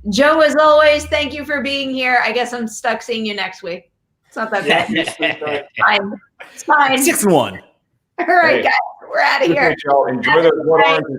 Joe, as always, thank you for being here. I guess I'm stuck seeing you next week. It's not that bad. Fine. It's fine. 6-1. All right, guys, we're out of here. Enjoy those water oranges.